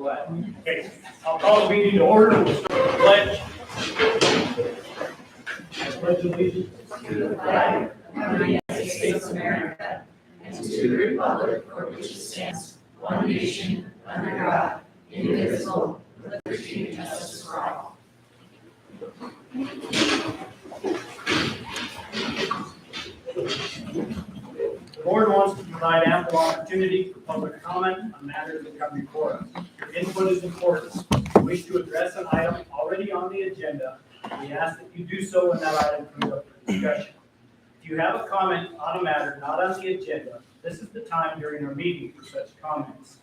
glad. Okay, I'll call the meeting to order. We'll start with the pledge. I pledge allegiance to the flag of the United States of America and to the republic for which it stands, one nation, under God, indivisible, with liberty and justice for all. The board wants to provide ample opportunity for public comment on matters that come before us. Your input is important. If you wish to address an item already on the agenda, we ask that you do so when that item comes up for discussion. If you have a comment on a matter not on the agenda, this is the time during our meeting for such comments.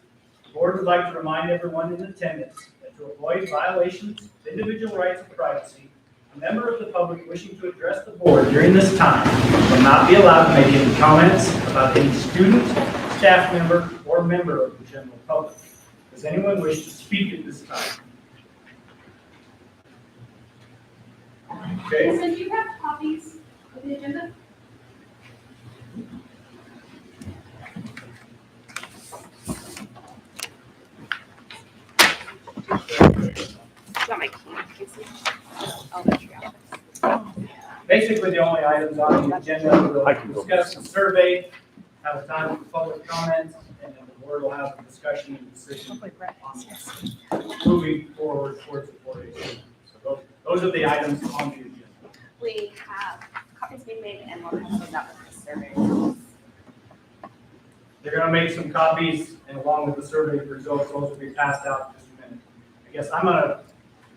The board would like to remind everyone in attendance that to avoid violations of individual rights of privacy, a member of the public wishing to address the board during this time will not be allowed to make any comments about any student, staff member, or member of the general public. Does anyone wish to speak at this time? Okay. So do you have copies of the agenda? Got my key. I'll let you out. Basically, the only items on the agenda, we'll discuss the survey, have a time for public comments, and then the board will have a discussion and decision on moving forward towards the 4 days. So those are the items on the agenda. We have copies being made and we'll have those out with the survey. They're gonna make some copies, and along with the survey results, those will be passed out in just a minute. I guess I'm gonna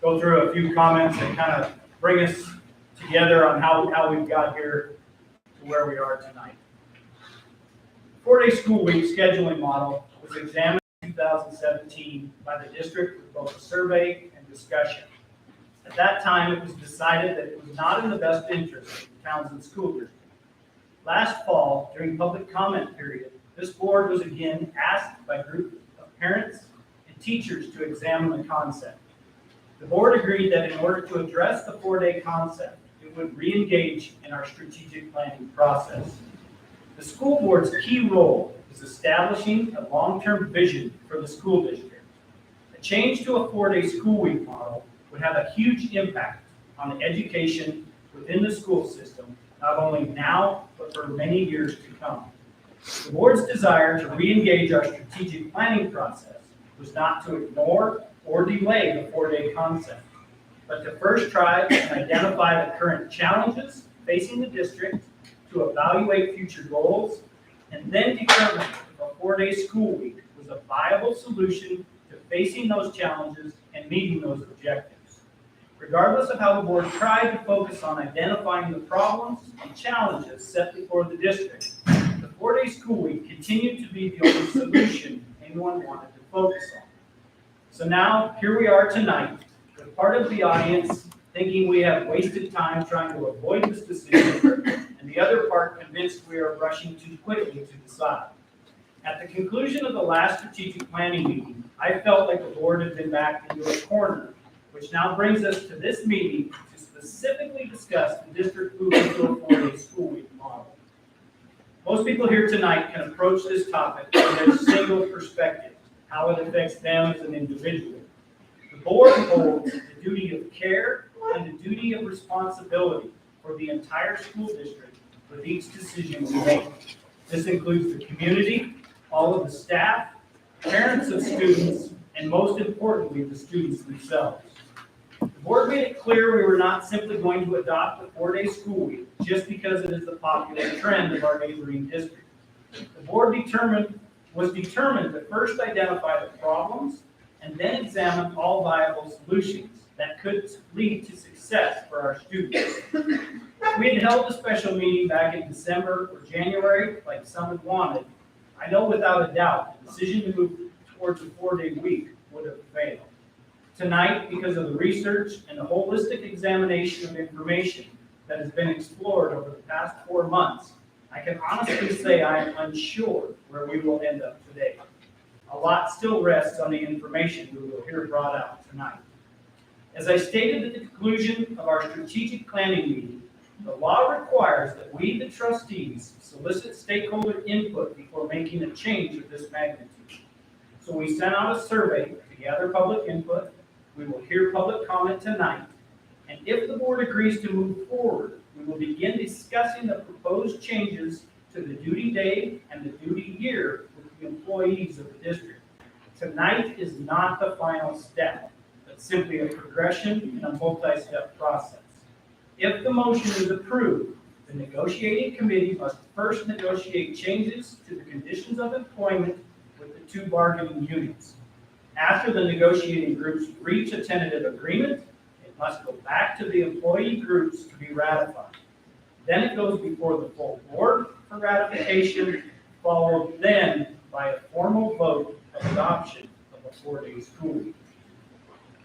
go through a few comments and kind of bring us together on how we've got here to where we are tonight. 4-day school week scheduling model was examined in 2017 by the district with both a survey and discussion. At that time, it was decided that it was not in the best interest of the Townsend School District. Last fall, during public comment period, this board was again asked by a group of parents and teachers to examine the concept. The board agreed that in order to address the 4-day concept, it would re-engage in our strategic planning process. The school board's key role is establishing a long-term vision for the school district. A change to a 4-day school week model would have a huge impact on the education within the school system, not only now, but for many years to come. The board's desire to re-engage our strategic planning process was not to ignore or delay the 4-day concept, but to first try and identify the current challenges facing the district, to evaluate future goals, and then determine if a 4-day school week was a viable solution to facing those challenges and meeting those objectives. Regardless of how the board tried to focus on identifying the problems and challenges set before the district, the 4-day school week continued to be the only solution anyone wanted to focus on. So now, here we are tonight, with part of the audience thinking we have wasted time trying to avoid this decision, and the other part convinced we are rushing too quickly to decide. At the conclusion of the last strategic planning meeting, I felt like the board had been backed into a corner, which now brings us to this meeting to specifically discuss the district moving to a 4-day school week model. Most people here tonight can approach this topic from their single perspective, how it affects them as an individual. The board holds the duty of care and the duty of responsibility for the entire school district with each decision we make. This includes the community, all of the staff, parents of students, and most importantly, the students themselves. The board made it clear we were not simply going to adopt a 4-day school week just because it is the popular trend of our neighboring district. The board was determined to first identify the problems and then examine all viable solutions that could lead to success for our students. If we had held a special meeting back in December or January, like some had wanted, I know without a doubt the decision to move towards a 4-day week would have failed. Tonight, because of the research and the holistic examination of information that has been explored over the past 4 months, I can honestly say I am unsure where we will end up today. A lot still rests on the information we will hear brought out tonight. As I stated at the conclusion of our strategic planning meeting, the law requires that we, the trustees, solicit stakeholder input before making a change of this magnitude. So we sent out a survey to gather public input. We will hear public comment tonight. And if the board agrees to move forward, we will begin discussing the proposed changes to the duty day and the duty year with the employees of the district. Tonight is not the final step, but simply a progression in a multi-step process. If the motion is approved, the negotiating committee must first negotiate changes to the conditions of employment with the two bargaining units. After the negotiating groups reach a tentative agreement, it must go back to the employee groups to be ratified. Then it goes before the full board for ratification, followed then by a formal vote of adoption of a 4-day school week.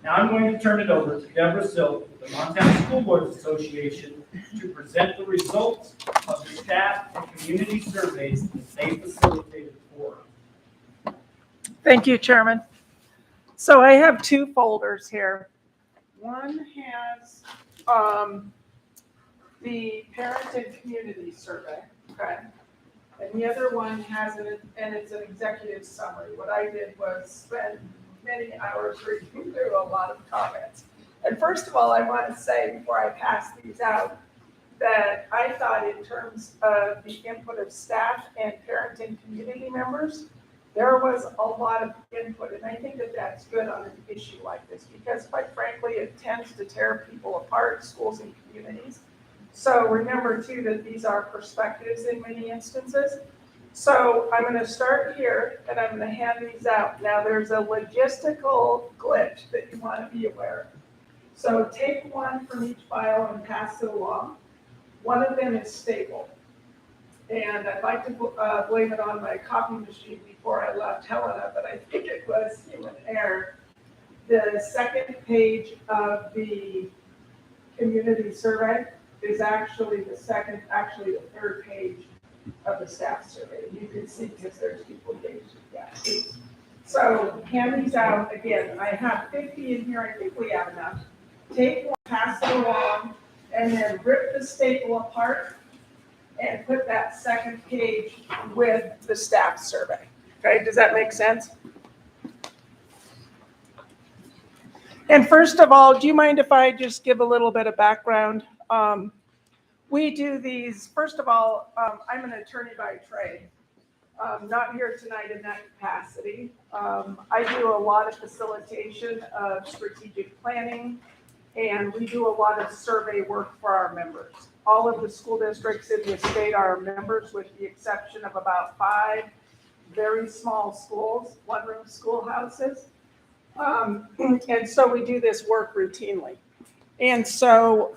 Now I'm going to turn it over to Deborah Silk with the Montana School Boards Association to present the results of the staff and community surveys that they facilitated for us. Thank you, Chairman. So I have two folders here. One has the parent and community survey, okay? And the other one has and it's an executive summary. What I did was spend many hours reading through a lot of comments. And first of all, I want to say before I pass these out that I thought in terms of the input of staff and parent and community members, there was a lot of input, and I think that that's good on an issue like this because quite frankly, it tends to tear people apart, schools and communities. So remember too that these are perspectives in many instances. So I'm going to start here and I'm going to hand these out. Now there's a logistical glitch that you want to be aware of. So take one from each file and pass it along. One of them is stapled. And I'd like to blame it on my copy machine before I left Helena, but I think it was human error. The second page of the community survey is actually the third page of the staff survey. You can see because there's duplication. Yeah. So hand these out again. I have 50 in here. I think we have enough. Take one, pass it along, and then rip the staple apart and put that second page with the staff survey. Okay, does that make sense? And first of all, do you mind if I just give a little bit of background? We do these, first of all, I'm an attorney by trade. Not here tonight in that capacity. I do a lot of facilitation of strategic planning, and we do a lot of survey work for our members. All of the school districts in the state are members with the exception of about 5 very small schools, one-room schoolhouses. And so we do this work routinely. And so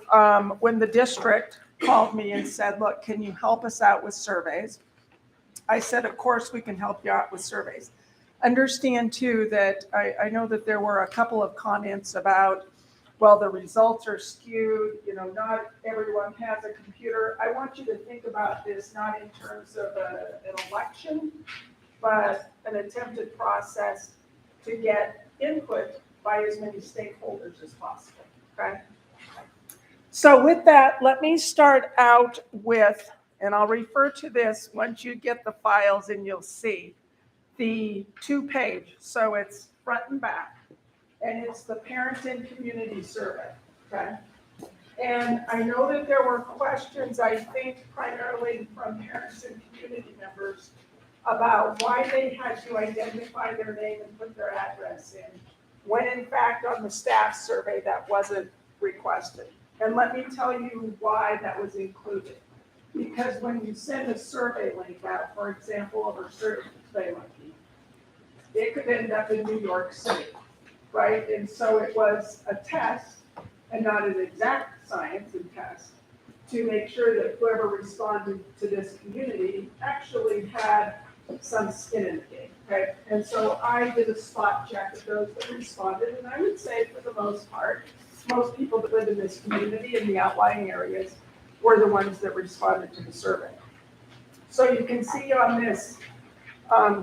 when the district called me and said, look, can you help us out with surveys? I said, of course we can help you out with surveys. Understand too that I know that there were a couple of comments about, well, the results are skewed, not everyone has a computer. I want you to think about this not in terms of an election, but an attempted process to get input by as many stakeholders as possible, okay? So with that, let me start out with, and I'll refer to this once you get the files and you'll see, the 2-page. So it's front and back. And it's the parent and community survey, okay? And I know that there were questions, I think, primarily from parents and community members about why they had to identify their name and put their address in, when in fact on the staff survey that wasn't requested. And let me tell you why that was included. Because when you send a survey link out, for example, of a survey link, it could end up in New York City. Right, and so it was a test and not an exact science and test to make sure that whoever responded to this community actually had some skin in the game, okay? And so I did a spot check of those that responded, and I would say for the most part, most people that live in this community in the outlying areas were the ones that responded to the survey. So you can see on this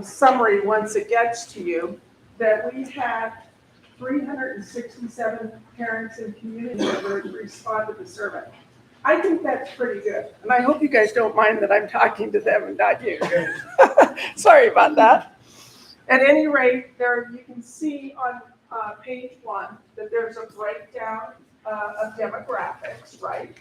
summary, once it gets to you, that we have 367 parents and community members respond to the survey. I think that's pretty good. And I hope you guys don't mind that I'm talking to them and not you. Sorry about that. At any rate, there you can see on page 1 that there's a breakdown of demographics, right?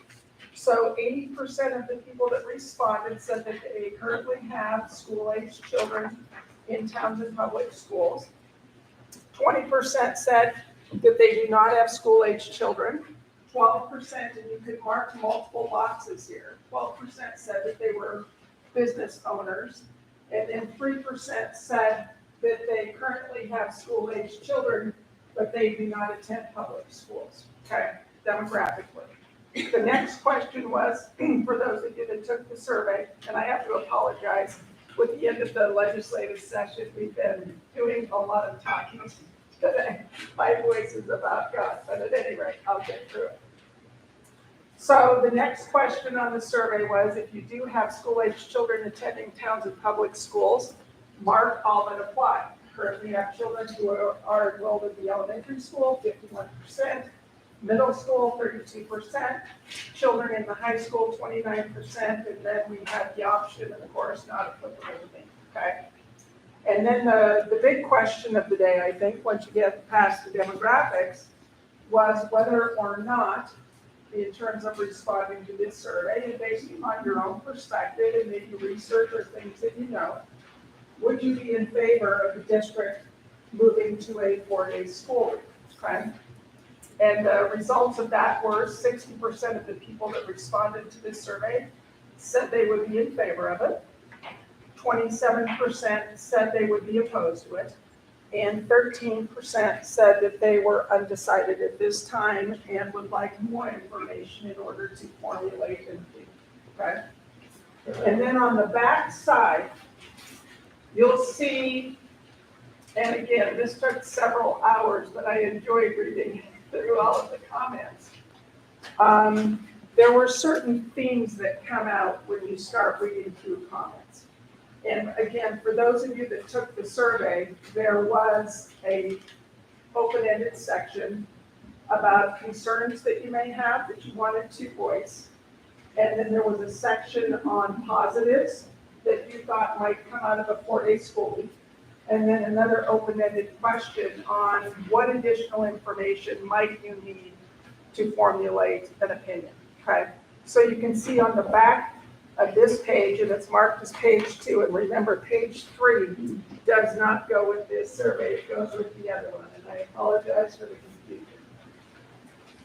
So 80% of the people that responded said that they currently have school-aged children in Townsend public schools. 20% said that they do not have school-aged children. 12%, and you could mark multiple boxes here, 12% said that they were business owners. And then 3% said that they currently have school-aged children, but they do not attend public schools, okay, demographically. The next question was, for those of you that took the survey, and I have to apologize, with the end of the legislative session, we've been doing a lot of talking today. My voice is about God, but at any rate, I'll get through it. So the next question on the survey was, if you do have school-aged children attending Townsend public schools, mark all that apply. Currently have children who are enrolled in the elementary school, 51%, middle school, 32%, children in the high school, 29%, and then we have the option, and of course, not applicable to me, okay? And then the big question of the day, I think, once you get past the demographics, was whether or not, in terms of responding to this survey, and based on your own perspective and maybe research or things that you know, would you be in favor of the district moving to a 4-day school week, okay? And the results of that were 60% of the people that responded to this survey said they would be in favor of it. 27% said they would be opposed to it. And 13% said that they were undecided at this time and would like more information in order to formulate an opinion, okay? And then on the back side, you'll see, and again, this took several hours, but I enjoyed reading through all of the comments. There were certain themes that come out when you start reading through comments. And again, for those of you that took the survey, there was a open-ended section about concerns that you may have that you wanted to voice. And then there was a section on positives that you thought might come out of a 4-day school week. And then another open-ended question on what additional information might you need to formulate an opinion, okay? So you can see on the back of this page, and it's marked as page 2, and remember page 3 does not go with this survey, it goes with the other one, and I apologize for the confusion.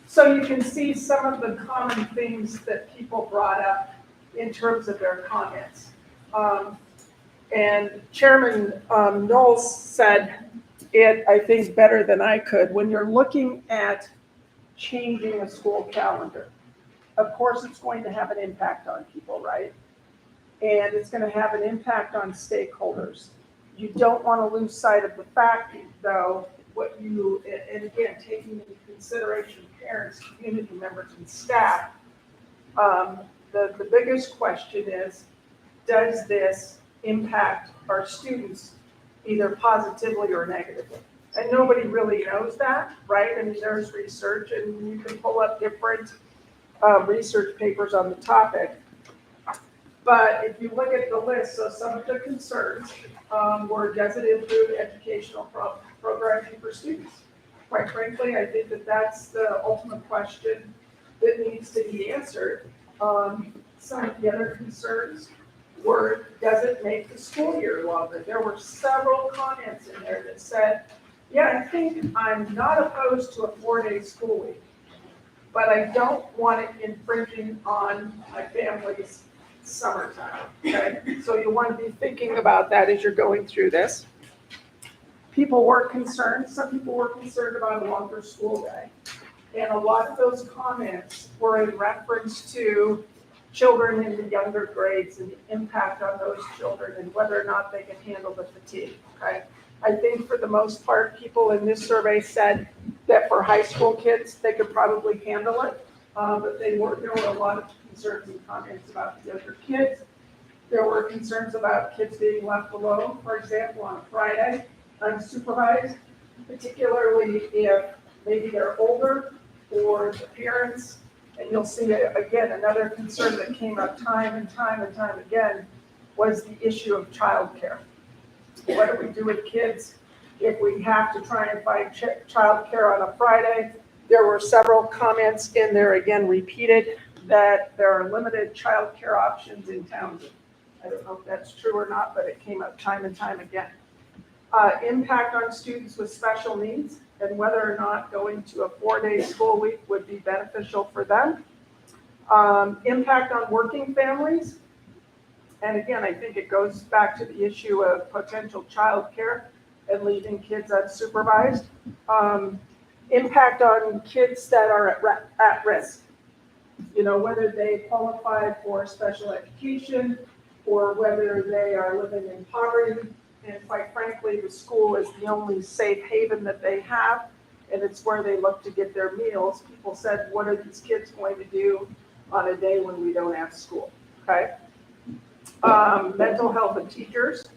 So you can see some of the common things that people brought up in terms of their comments. And Chairman Knowles said it, I think, better than I could. When you're looking at changing a school calendar, of course, it's going to have an impact on people, right? And it's going to have an impact on stakeholders. You don't want to lose sight of the fact, though, what you, and again, taking into consideration parents, community members, and staff, the biggest question is, does this impact our students either positively or negatively? And nobody really knows that, right? I mean, there's research, and you can pull up different research papers on the topic. But if you look at the list, so some of the concerns were, does it improve educational programming for students? Quite frankly, I think that that's the ultimate question that needs to be answered. Some of the other concerns were, does it make the school year longer? There were several comments in there that said, yeah, I think I'm not opposed to a 4-day school week, but I don't want it infringing on my family's summertime, okay? So you want to be thinking about that as you're going through this. People were concerned, some people were concerned about a longer school day. And a lot of those comments were in reference to children in the younger grades and the impact on those children and whether or not they can handle the fatigue, okay? I think for the most part, people in this survey said that for high school kids, they could probably handle it, but there were a lot of concerns and comments about the younger kids. There were concerns about kids being left alone, for example, on a Friday, unsupervised, particularly if maybe they're older or the parents. And you'll see, again, another concern that came up time and time and time again was the issue of childcare. What do we do with kids if we have to try and find childcare on a Friday? There were several comments in there, again, repeated, that there are limited childcare options in Townsend. I don't know if that's true or not, but it came up time and time again. Impact on students with special needs and whether or not going to a 4-day school week would be beneficial for them. Impact on working families. And again, I think it goes back to the issue of potential childcare and leaving kids unsupervised. Impact on kids that are at risk. You know, whether they qualify for special education or whether they are living in poverty. And quite frankly, the school is the only safe haven that they have, and it's where they look to get their meals. People said, what are these kids going to do on a day when we don't have school, okay? Mental health of teachers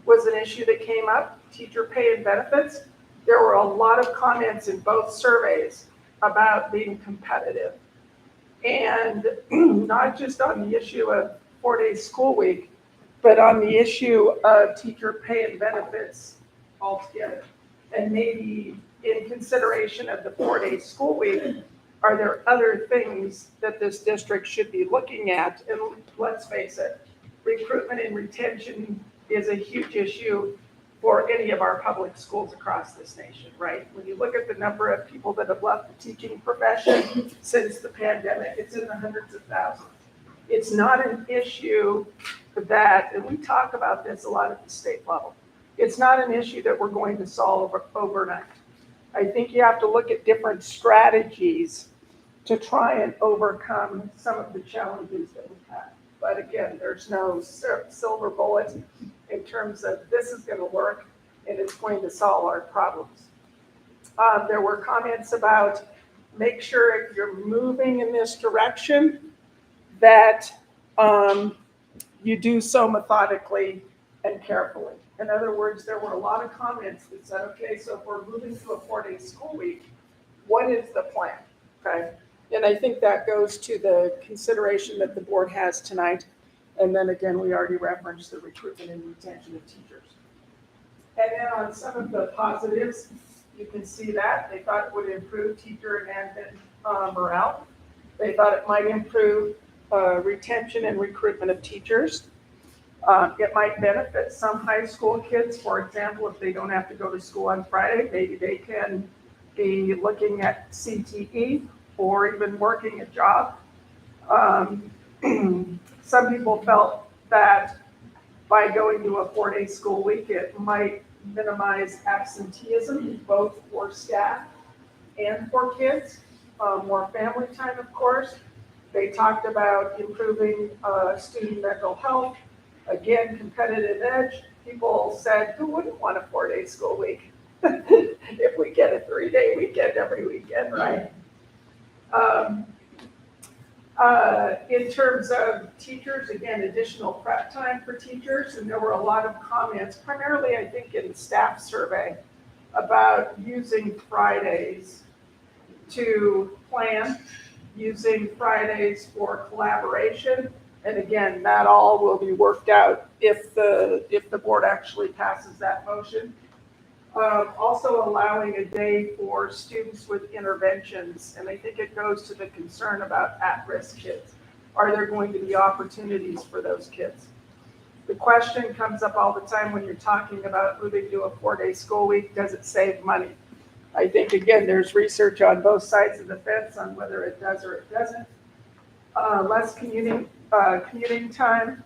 was an issue that came up, teacher pay and benefits. There were a lot of comments in both surveys about being competitive. And not just on the issue of 4-day school week, but on the issue of teacher pay and benefits altogether. And maybe in consideration of the 4-day school week, are there other things that this district should be looking at? And let's face it, recruitment and retention is a huge issue for any of our public schools across this nation, right? When you look at the number of people that have left the teaching profession since the pandemic, it's in the hundreds of thousands. It's not an issue that, and we talk about this a lot at the state level, it's not an issue that we're going to solve overnight. I think you have to look at different strategies to try and overcome some of the challenges that we have. But again, there's no silver bullet in terms of this is going to work and it's going to solve our problems. There were comments about make sure if you're moving in this direction that you do so methodically and carefully. In other words, there were a lot of comments that said, okay, so if we're moving to a 4-day school week, what is the plan, okay? And I think that goes to the consideration that the board has tonight. And then again, we already referenced the recruitment and retention of teachers. And then on some of the positives, you can see that they thought it would improve teacher and admin morale. They thought it might improve retention and recruitment of teachers. It might benefit some high school kids. For example, if they don't have to go to school on Friday, maybe they can be looking at CTE or even working a job. Some people felt that by going to a 4-day school week, it might minimize absenteeism, both for staff and for kids. More family time, of course. They talked about improving student mental health. Again, competitive edge. People said, who wouldn't want a 4-day school week? If we get a 3-day weekend every weekend, right? In terms of teachers, again, additional prep time for teachers, and there were a lot of comments, primarily I think in the staff survey, about using Fridays to plan, using Fridays for collaboration, and again, that all will be worked out if the board actually passes that motion. Also allowing a day for students with interventions, and I think it goes to the concern about at-risk kids. Are there going to be opportunities for those kids? The question comes up all the time when you're talking about moving to a 4-day school week, does it save money? I think, again, there's research on both sides of the fence on whether it does or it doesn't. Less commuting time,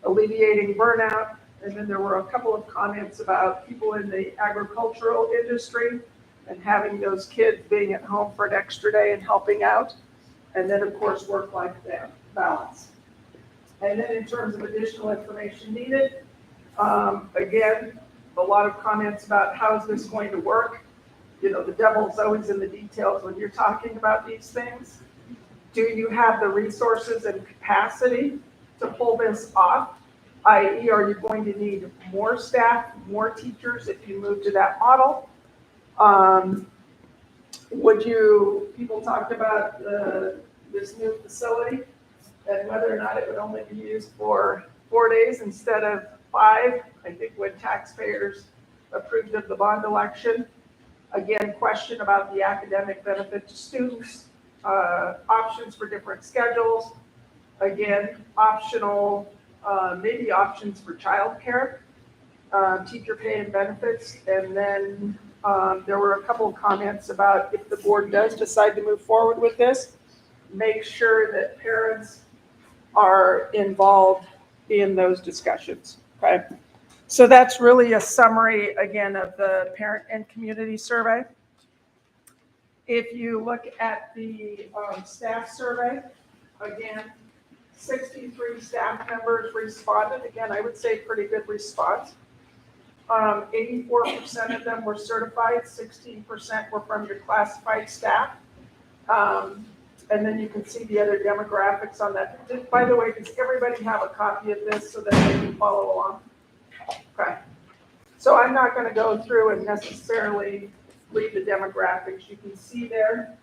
alleviating burnout. And then there were a couple of comments about people in the agricultural industry and having those kids being at home for an extra day and helping out. And then, of course, work-life balance. And then in terms of additional information needed, again, a lot of comments about how is this going to work. You know, the devil's always in the details when you're talking about these things. Do you have the resources and capacity to pull this off? i.e., are you going to need more staff, more teachers if you move to that model? People talked about this new facility and whether or not it would only be used for 4 days instead of 5. I think when taxpayers approved of the bond election. Again, question about the academic benefit to students, options for different schedules. Again, optional, maybe options for childcare, teacher pay and benefits. And then there were a couple of comments about if the board does decide to move forward with this, make sure that parents are involved in those discussions, okay? So that's really a summary, again, of the parent and community survey. If you look at the staff survey, again, 63 staff members responded. Again, I would say pretty good response. 84% of them were certified, 16% were from your classified staff. And then you can see the other demographics on that. By the way, does everybody have a copy of this so that they can follow along? Okay. So I'm not going to go through and necessarily read the demographics. You can see there.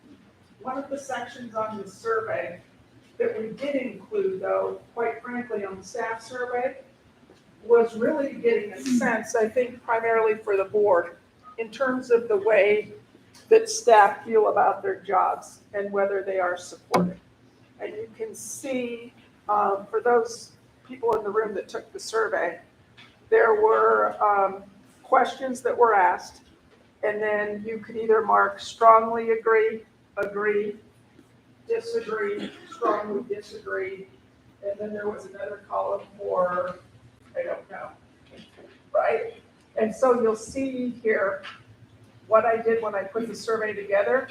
One of the sections on the survey that we did include, though, quite frankly, on the staff survey, was really getting a sense, I think, primarily for the board, in terms of the way that staff feel about their jobs and whether they are supported. And you can see, for those people in the room that took the survey, there were questions that were asked, and then you could either mark strongly agree, agree, disagree, strongly disagree, and then there was another column for I don't know, right? And so you'll see here what I did when I put the survey together.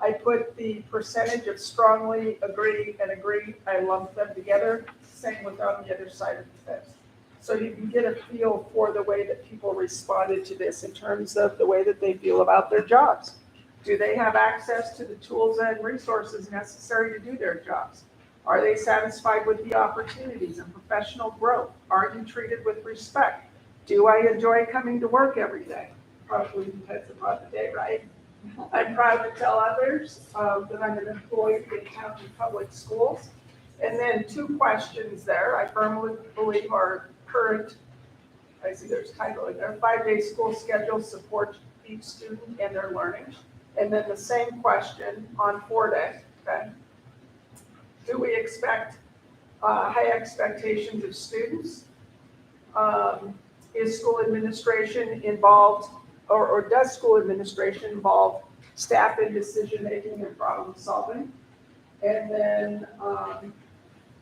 I put the percentage of strongly agree and agree, I lumped them together, same with on the other side of the fence. So you can get a feel for the way that people responded to this in terms of the way that they feel about their jobs. Do they have access to the tools and resources necessary to do their jobs? Are they satisfied with the opportunities and professional growth? Are you treated with respect? Do I enjoy coming to work every day? Probably depends upon the day, right? I'm proud to tell others that I'm an employee in county public schools. And then 2 questions there. I firmly believe our current, I see there's title in there, 5-day school schedule supports each student and their learning. And then the same question on 4-day, okay? Do we expect high expectations of students? Is school administration involved, or does school administration involve staff in decision-making and problem-solving? And then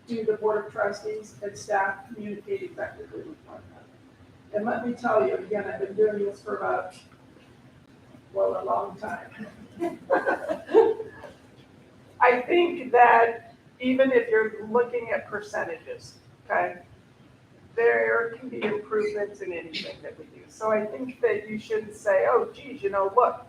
do the board of trustees and staff communicate effectively with one another? And let me tell you, again, I've been doing this for about, well, a long time. I think that even if you're looking at percentages, okay, there can be improvements in anything that we do. So I think that you shouldn't say, oh, geez, you know, look,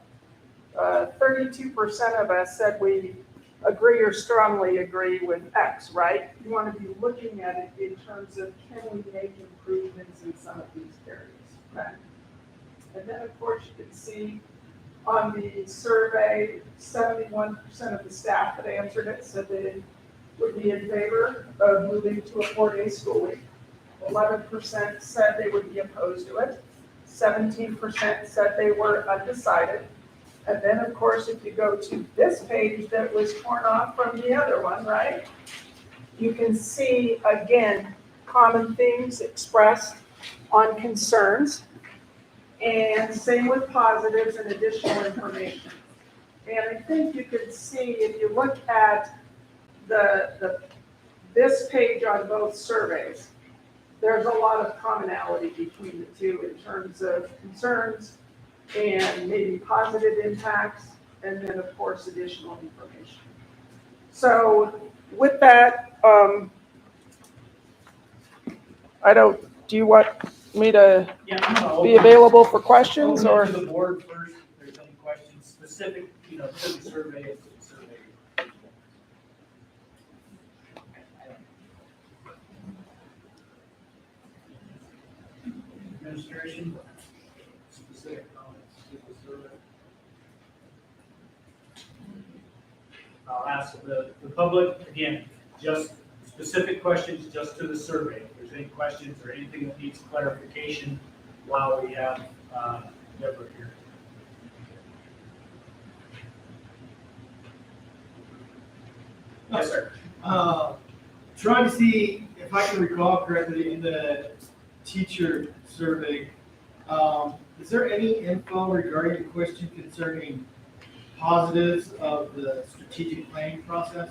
32% of us said we agree or strongly agree with X, right? You want to be looking at it in terms of can we make improvements in some of these areas, okay? And then, of course, you can see on the survey, 71% of the staff that answered it said they would be in favor of moving to a 4-day school week. 11% said they would be opposed to it. 17% said they were undecided. And then, of course, if you go to this page that was torn off from the other one, right? You can see, again, common themes expressed on concerns. And same with positives and additional information. And I think you can see, if you look at this page on both surveys, there's a lot of commonality between the two in terms of concerns and maybe positive impacts, and then of course additional information. So with that, do you want me to Yeah, I'm gonna be available for questions or? open it to the board first, if there's any questions specific, to the survey, it's a survey. Administration, specific comments to the survey. I'll ask the public, again, just specific questions just to the survey. If there's any questions or anything that needs clarification while we have Deborah here. Yes, sir. Trying to see if I can recall correctly in the teacher survey, is there any info regarding the question concerning positives of the strategic planning process?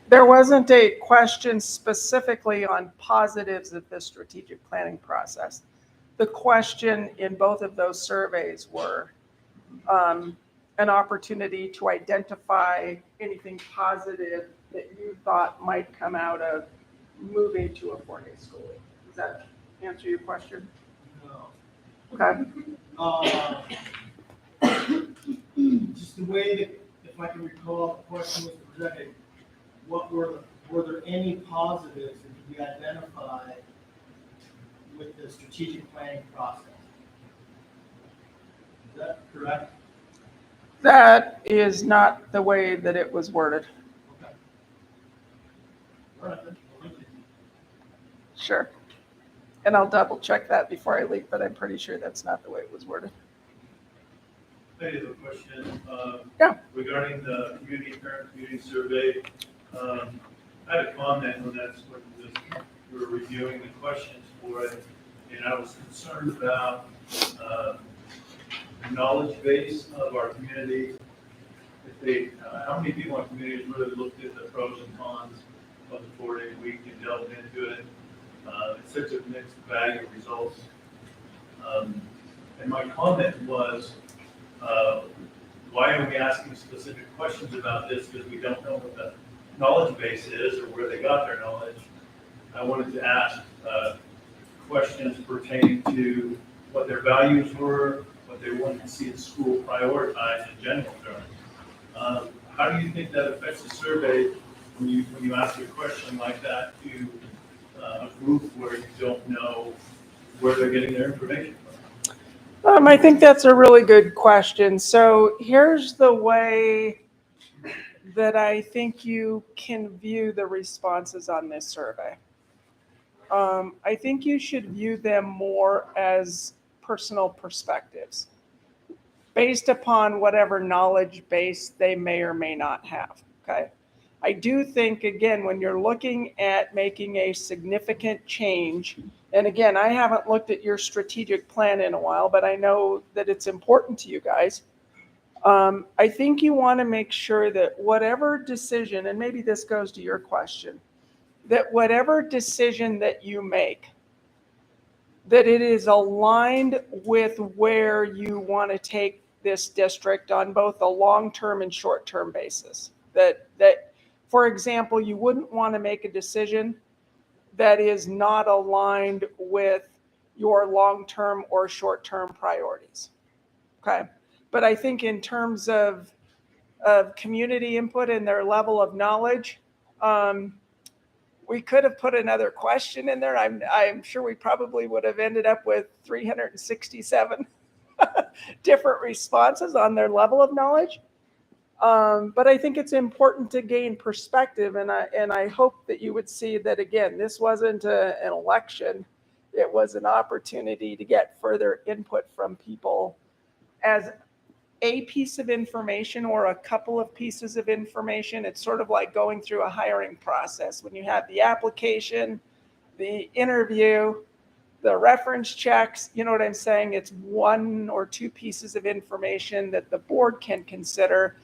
There wasn't a question specifically on positives of the strategic planning process. The question in both of those surveys were an opportunity to identify anything positive that you thought might come out of moving to a 4-day school week. Does that answer your question? No. Okay. Just the way that, if I can recall, the question was presented, were there any positives that could be identified with the strategic planning process? Is that correct? That is not the way that it was worded. Okay. All right, then. Thank you. Sure. And I'll double check that before I leave, but I'm pretty sure that's not the way it was worded. I have a question. Yeah. Regarding the parent community survey. I had a comment when we were reviewing the questions for it, and I was concerned about the knowledge base of our community. How many people in our community really looked at the pros and cons of the 4-day week and delved into it? It's such a mixed bag of results. And my comment was, why are we asking specific questions about this? Because we don't know what the knowledge base is or where they got their knowledge. I wanted to ask questions pertaining to what their values were, what they wanted to see the school prioritize in general terms. How do you think that affects the survey when you ask a question like that to a group where you don't know where they're getting their information from? I think that's a really good question. So here's the way that I think you can view the responses on this survey. I think you should view them more as personal perspectives based upon whatever knowledge base they may or may not have, okay? I do think, again, when you're looking at making a significant change, and again, I haven't looked at your strategic plan in a while, but I know that it's important to you guys. I think you want to make sure that whatever decision, and maybe this goes to your question, that whatever decision that you make, that it is aligned with where you want to take this district on both a long-term and short-term basis. That, for example, you wouldn't want to make a decision that is not aligned with your long-term or short-term priorities. Okay. But I think in terms of community input and their level of knowledge, we could have put another question in there. I'm sure we probably would have ended up with 367 different responses on their level of knowledge. But I think it's important to gain perspective, and I hope that you would see that, again, this wasn't an election. It was an opportunity to get further input from people as a piece of information or a couple of pieces of information. It's sort of like going through a hiring process. When you have the application, the interview, the reference checks, you know what I'm saying? It's one or two pieces of information that the board can consider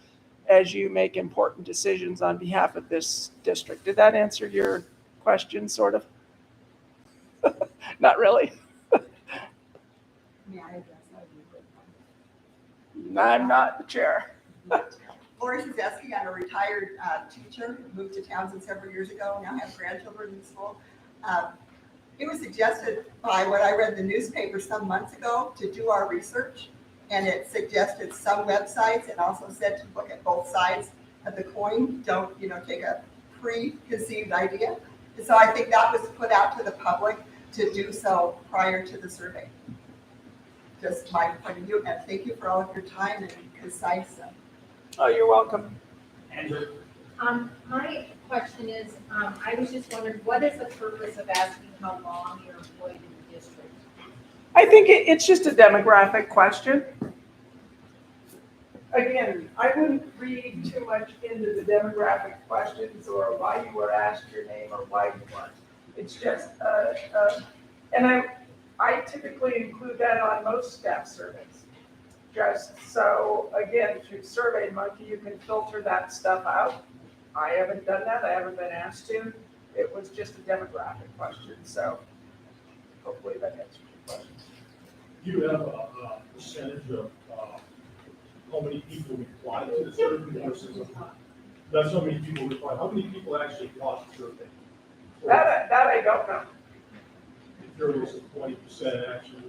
as you make important decisions on behalf of this district. Did that answer your question, sort of? Not really. May I address that? I'm not the chair. Lori Zazeski, I'm a retired teacher, moved to Townsend several years ago, now have grandchildren in school. It was suggested by what I read in the newspaper some months ago to do our research, and it suggested some websites and also said to look at both sides of the coin. Don't, take a preconceived idea. And so I think that was put out to the public to do so prior to the survey. Just my point of view, and thank you for all of your time and concise. Oh, you're welcome. Andrew? My question is, I was just wondering, what is the purpose of asking how long you're employed in the district? I think it's just a demographic question. Again, I wouldn't read too much into the demographic questions or why you were asked your name or why you weren't. It's just, and I typically include that on most staff surveys. Just so, again, through SurveyMonkey, you can filter that stuff out. I haven't done that, I haven't been asked to. It was just a demographic question, so hopefully that answers your question. Do you have a percentage of how many people reply to the survey versus that's how many people reply? How many people actually watch the survey? That I don't know. If there was 20% actually,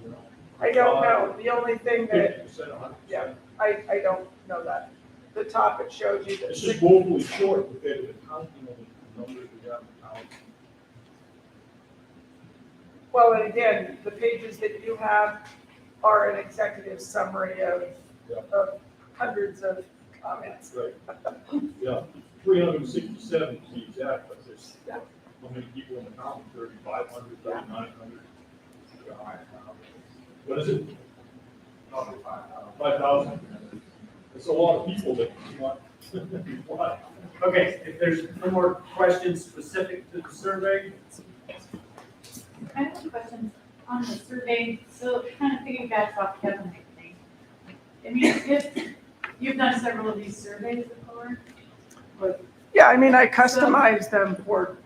you know. I don't know. The only thing that, 50%, 100%. yeah, I don't know that. The top, it shows you that. It's just woefully short compared to the counting of the numbers we have in town. Well, and again, the pages that you have are an executive summary of hundreds of comments. Right. Yeah, 367 to be exact, but there's how many people in the town? 3,500, 3,900. What is it? 5,000. It's a lot of people that you want. Why? Okay, if there's no more questions specific to the survey, I have a question on the survey, so kind of piggybacks off Kevin's thing. I mean, if you've done several of these surveys before, Yeah, I mean, I customize them for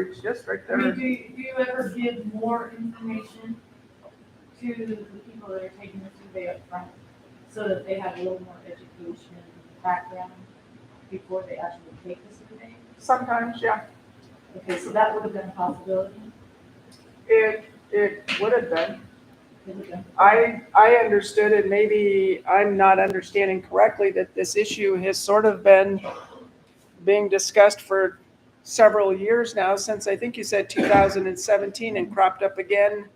each district. I mean, They're- do you ever give more information to the people that are taking the survey up front so that they have a little more education and background before they actually take the survey? Sometimes, yeah, Okay, so that would have been a possibility. it would have been. Could have been. I understood, and maybe I'm not understanding correctly, that this issue has sort of been being discussed for several years now, since I think you said 2017, and cropped up again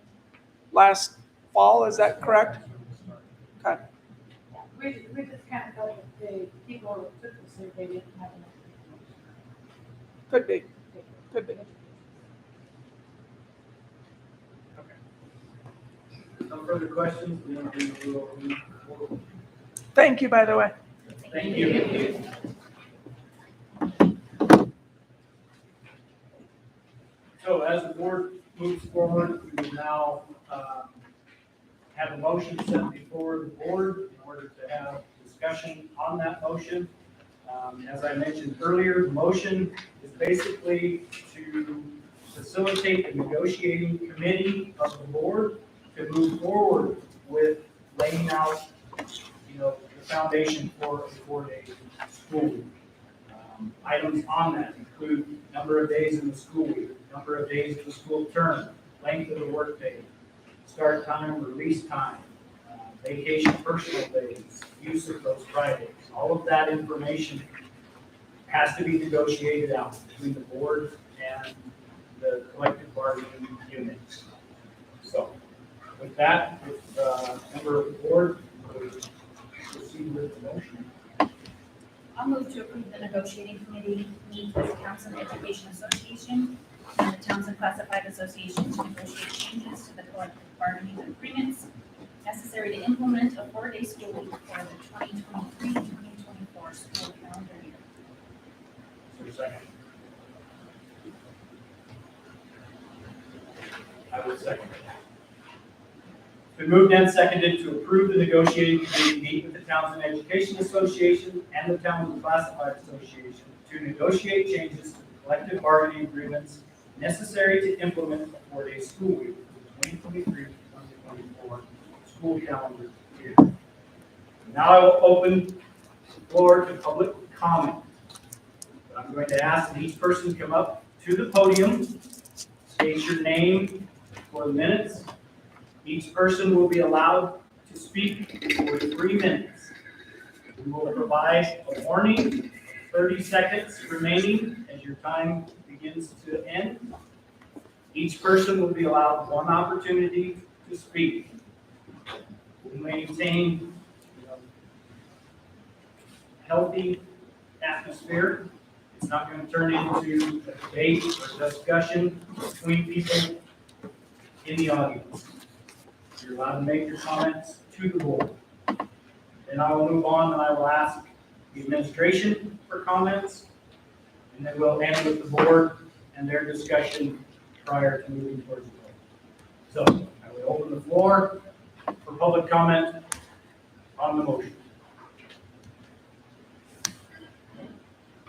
last fall, is that correct? Okay. We just kind of felt that the people who took the survey didn't have enough information. Could be, could be. no further questions. We will move forward. Thank you, by the way. Thank you. So as the board moves forward, we will now have a motion set before the board in order to have discussion on that motion. As I mentioned earlier, the motion is basically to facilitate the negotiating committee of the board to move forward with laying out, the foundation for a 4-day school week. Items on that include number of days in the school week, number of days of the school term, length of the workday, start time, release time, vacation personal days, use of those Fridays. All of that information has to be negotiated out between the board and the collective bargaining units. So with that, if member of the board would proceed with the motion. I'll move to approve the negotiating committee meet with the Townsend Education Association and the Townsend Classified Association to negotiate changes to the collective bargaining agreements necessary to implement a 4-day school week for the 2023-2024 school calendar year. Is there a second? I would second. Been moved and seconded to approve the negotiating committee meet with the Townsend Education Association and the Townsend Classified Association to negotiate changes to the collective bargaining agreements necessary to implement a 4-day school week for the 2023-2024 school calendar year. Now I will open the floor to public comment. I'm going to ask that each person come up to the podium, state your name for the minutes. Each person will be allowed to speak for 3 minutes. We will provide a warning, 30 seconds remaining as your time begins to end. Each person will be allowed 1 opportunity to speak. We'll maintain a healthy atmosphere It's not going to turn into a debate or discussion between people in the audience. You're allowed to make your comments to the board. Then I will move on and I will ask the administration for comments. And then we'll end with the board and their discussion prior to moving towards the vote. So I will open the floor for public comment on the motion.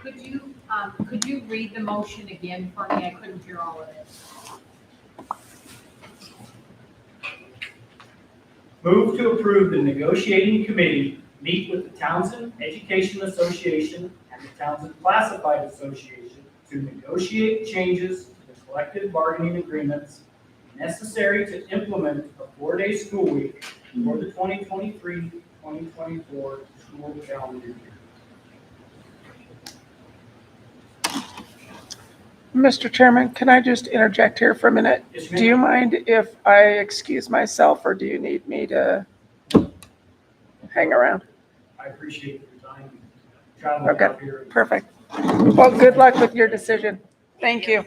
Could you read the motion again for me? I couldn't hear all of it. Move to approve the negotiating committee meet with the Townsend Education Association and the Townsend Classified Association to negotiate changes to the collective bargaining agreements necessary to implement a 4-day school week for the 2023-2024 school calendar year. Mr. Chairman, can I just interject here for a minute? Yes, Do you mind if I excuse myself, or do you need me to hang around? I appreciate your time traveling Okay. out here. Perfect. Well, good luck with your decision. Thank you.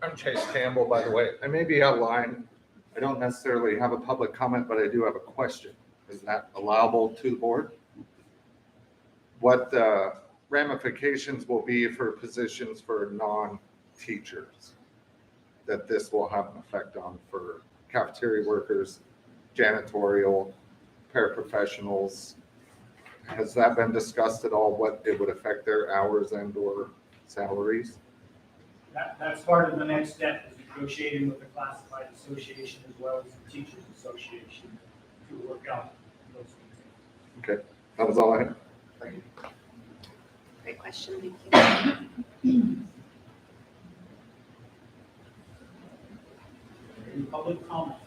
I'm Chase Campbell, by the way. I may be out of line. I don't necessarily have a public comment, but I do have a question. Is that allowable to the board? What ramifications will be for positions for non-teachers that this will have an effect on for cafeteria workers, janitorial, paraprofessionals? Has that been discussed at all, what it would affect their hours and or salaries? That's part of the next step, is negotiating with the classified association as well as the teachers association to work out those things. Okay, that was all I had. Thank you. Great question, thank you. Any public comment?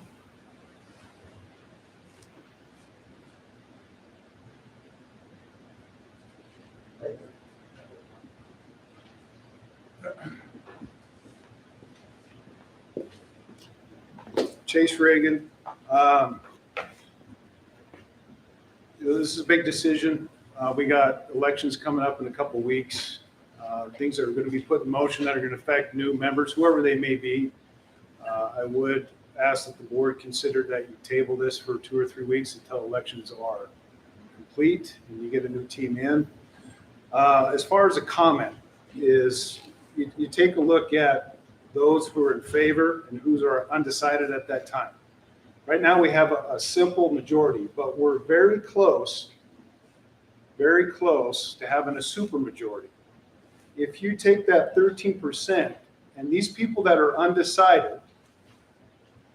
Chase Reagan. This is a big decision. We got elections coming up in a couple weeks. Things that are going to be put in motion that are going to affect new members, whoever they may be. I would ask that the board consider that you table this for 2 or 3 weeks until elections are complete and you get a new team in. As far as a comment is, you take a look at those who are in favor and who are undecided at that time. Right now, we have a simple majority, but we're very close to having a super majority. If you take that 13% and these people that are undecided,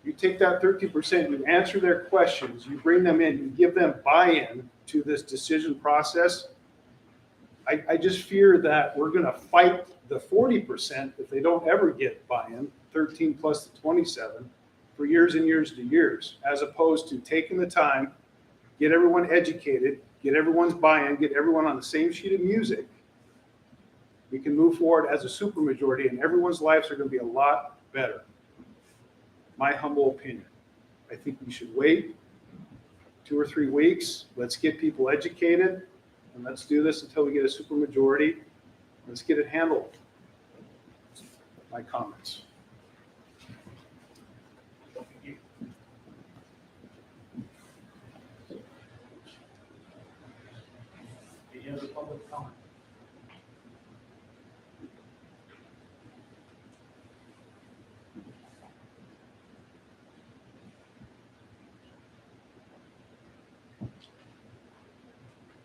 you take that 13%, you answer their questions, you bring them in, you give them buy-in to this decision process. I just fear that we're going to fight the 40% if they don't ever get buy-in, 13 plus the 27, for years and years to years, as opposed to taking the time, get everyone educated, get everyone's buy-in, get everyone on the same sheet of music. We can move forward as a supermajority and everyone's lives are going to be a lot better. My humble opinion. I think we should wait 2 or 3 weeks. Let's get people educated and let's do this until we get a supermajority. Let's get it handled. My comments. Any other public comment?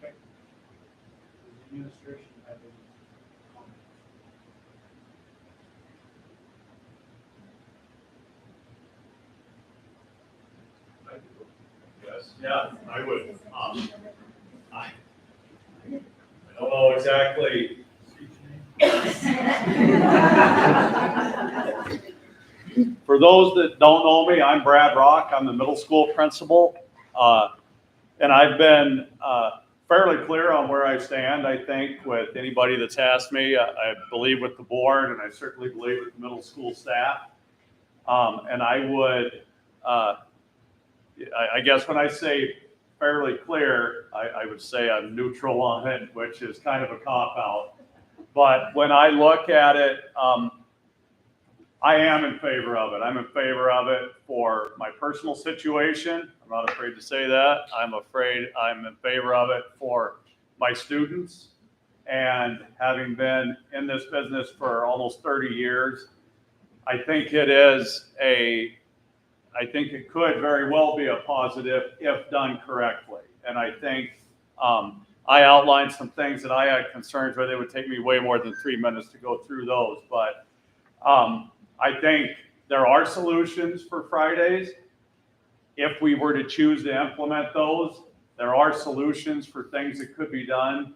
Okay. Does the administration have any comments? Yes, yeah, I would. I don't know exactly. For those that don't know me, I'm Brad Rock. I'm the middle school principal. And I've been fairly clear on where I stand, I think, with anybody that's asked me. I believe with the board, and I certainly believe with the middle school staff. And I would, I guess when I say fairly clear, I would say I'm neutral on it, which is kind of a cop-out. But when I look at it, I am in favor of it. I'm in favor of it for my personal situation. I'm not afraid to say that. I'm in favor of it for my students. And having been in this business for almost 30 years, I think it could very well be a positive if done correctly. And I think I outlined some things that I had concerns with. It would take me way more than 3 minutes to go through those. But I think there are solutions for Fridays. If we were to choose to implement those, there are solutions for things that could be done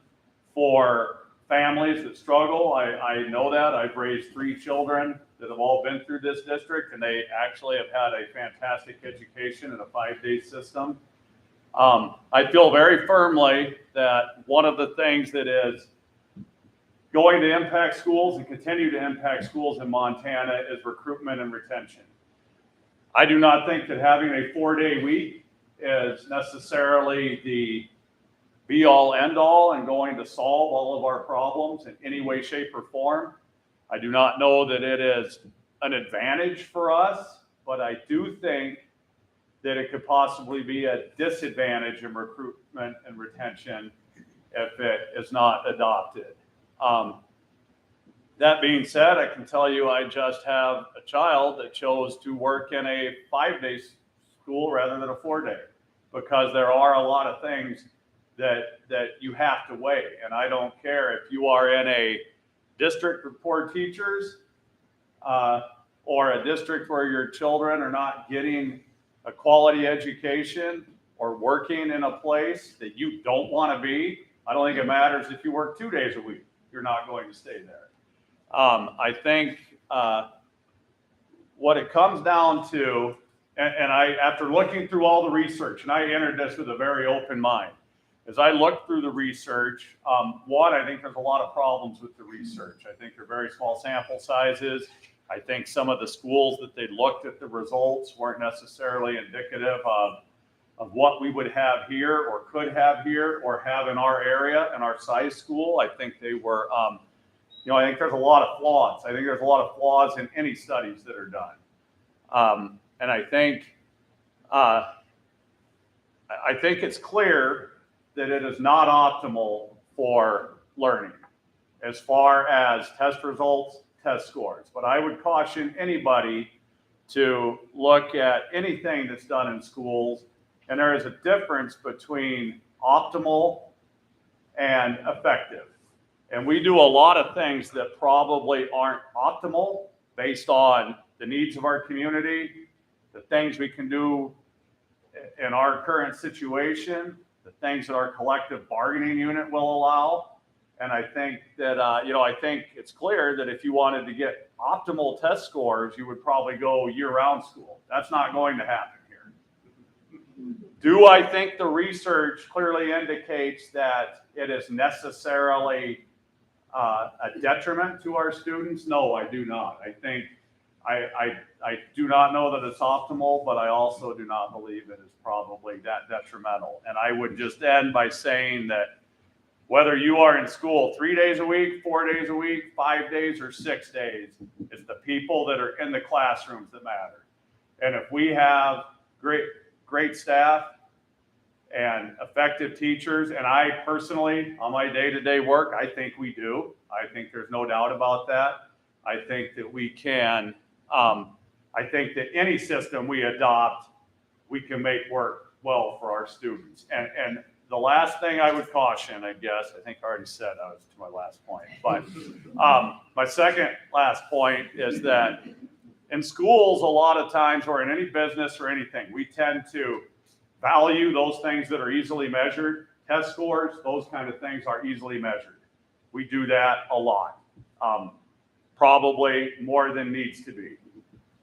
for families that struggle. I know that. I've raised 3 children that have all been through this district, and they actually have had a fantastic education in a 5-day system. I feel very firmly that one of the things that is going to impact schools and continue to impact schools in Montana is recruitment and retention. I do not think that having a 4-day week is necessarily the be-all, end-all and going to solve all of our problems in any way, shape, or form. I do not know that it is an advantage for us, but I do think that it could possibly be a disadvantage in recruitment and retention if it is not adopted. That being said, I can tell you I just have a child that chose to work in a 5-day school rather than a 4-day, because there are a lot of things that you have to weigh. And I don't care if you are in a district with poor teachers or a district where your children are not getting a quality education or working in a place that you don't want to be. I don't think it matters if you work 2 days a week. You're not going to stay there. I think what it comes down to, and I, after looking through all the research, and I entered this with a very open mind, as I looked through the research, one, I think there's a lot of problems with the research. I think they're very small sample sizes. I think some of the schools that they looked at the results weren't necessarily indicative of what we would have here or could have here or have in our area, in our size school. I think they were, I think there's a lot of flaws. I think there's a lot of flaws in any studies that are done. And I think it's clear that it is not optimal for learning as far as test results, test scores. But I would caution anybody to look at anything that's done in schools, and there is a difference between optimal and effective. And we do a lot of things that probably aren't optimal based on the needs of our community, the things we can do in our current situation, the things that our collective bargaining unit will allow. And I think that, I think it's clear that if you wanted to get optimal test scores, you would probably go year-round school. That's not going to happen here. Do I think the research clearly indicates that it is necessarily a detriment to our students? No, I do not. I think I do not know that it's optimal, but I also do not believe it is probably that detrimental. And I would just end by saying that whether you are in school 3 days a week, 4 days a week, 5 days, or 6 days, it's the people that are in the classrooms that matter. And if we have great staff and effective teachers, and I personally, on my day-to-day work, I think we do. I think there's no doubt about that. I think that we can, I think that any system we adopt, we can make work well for our students. And the last thing I would caution, I guess, I think I already said I was to my last point, but my second last point is that in schools, a lot of times, or in any business or anything, we tend to value those things that are easily measured. Test scores, those kind of things are easily measured. We do that a lot, probably more than needs to be.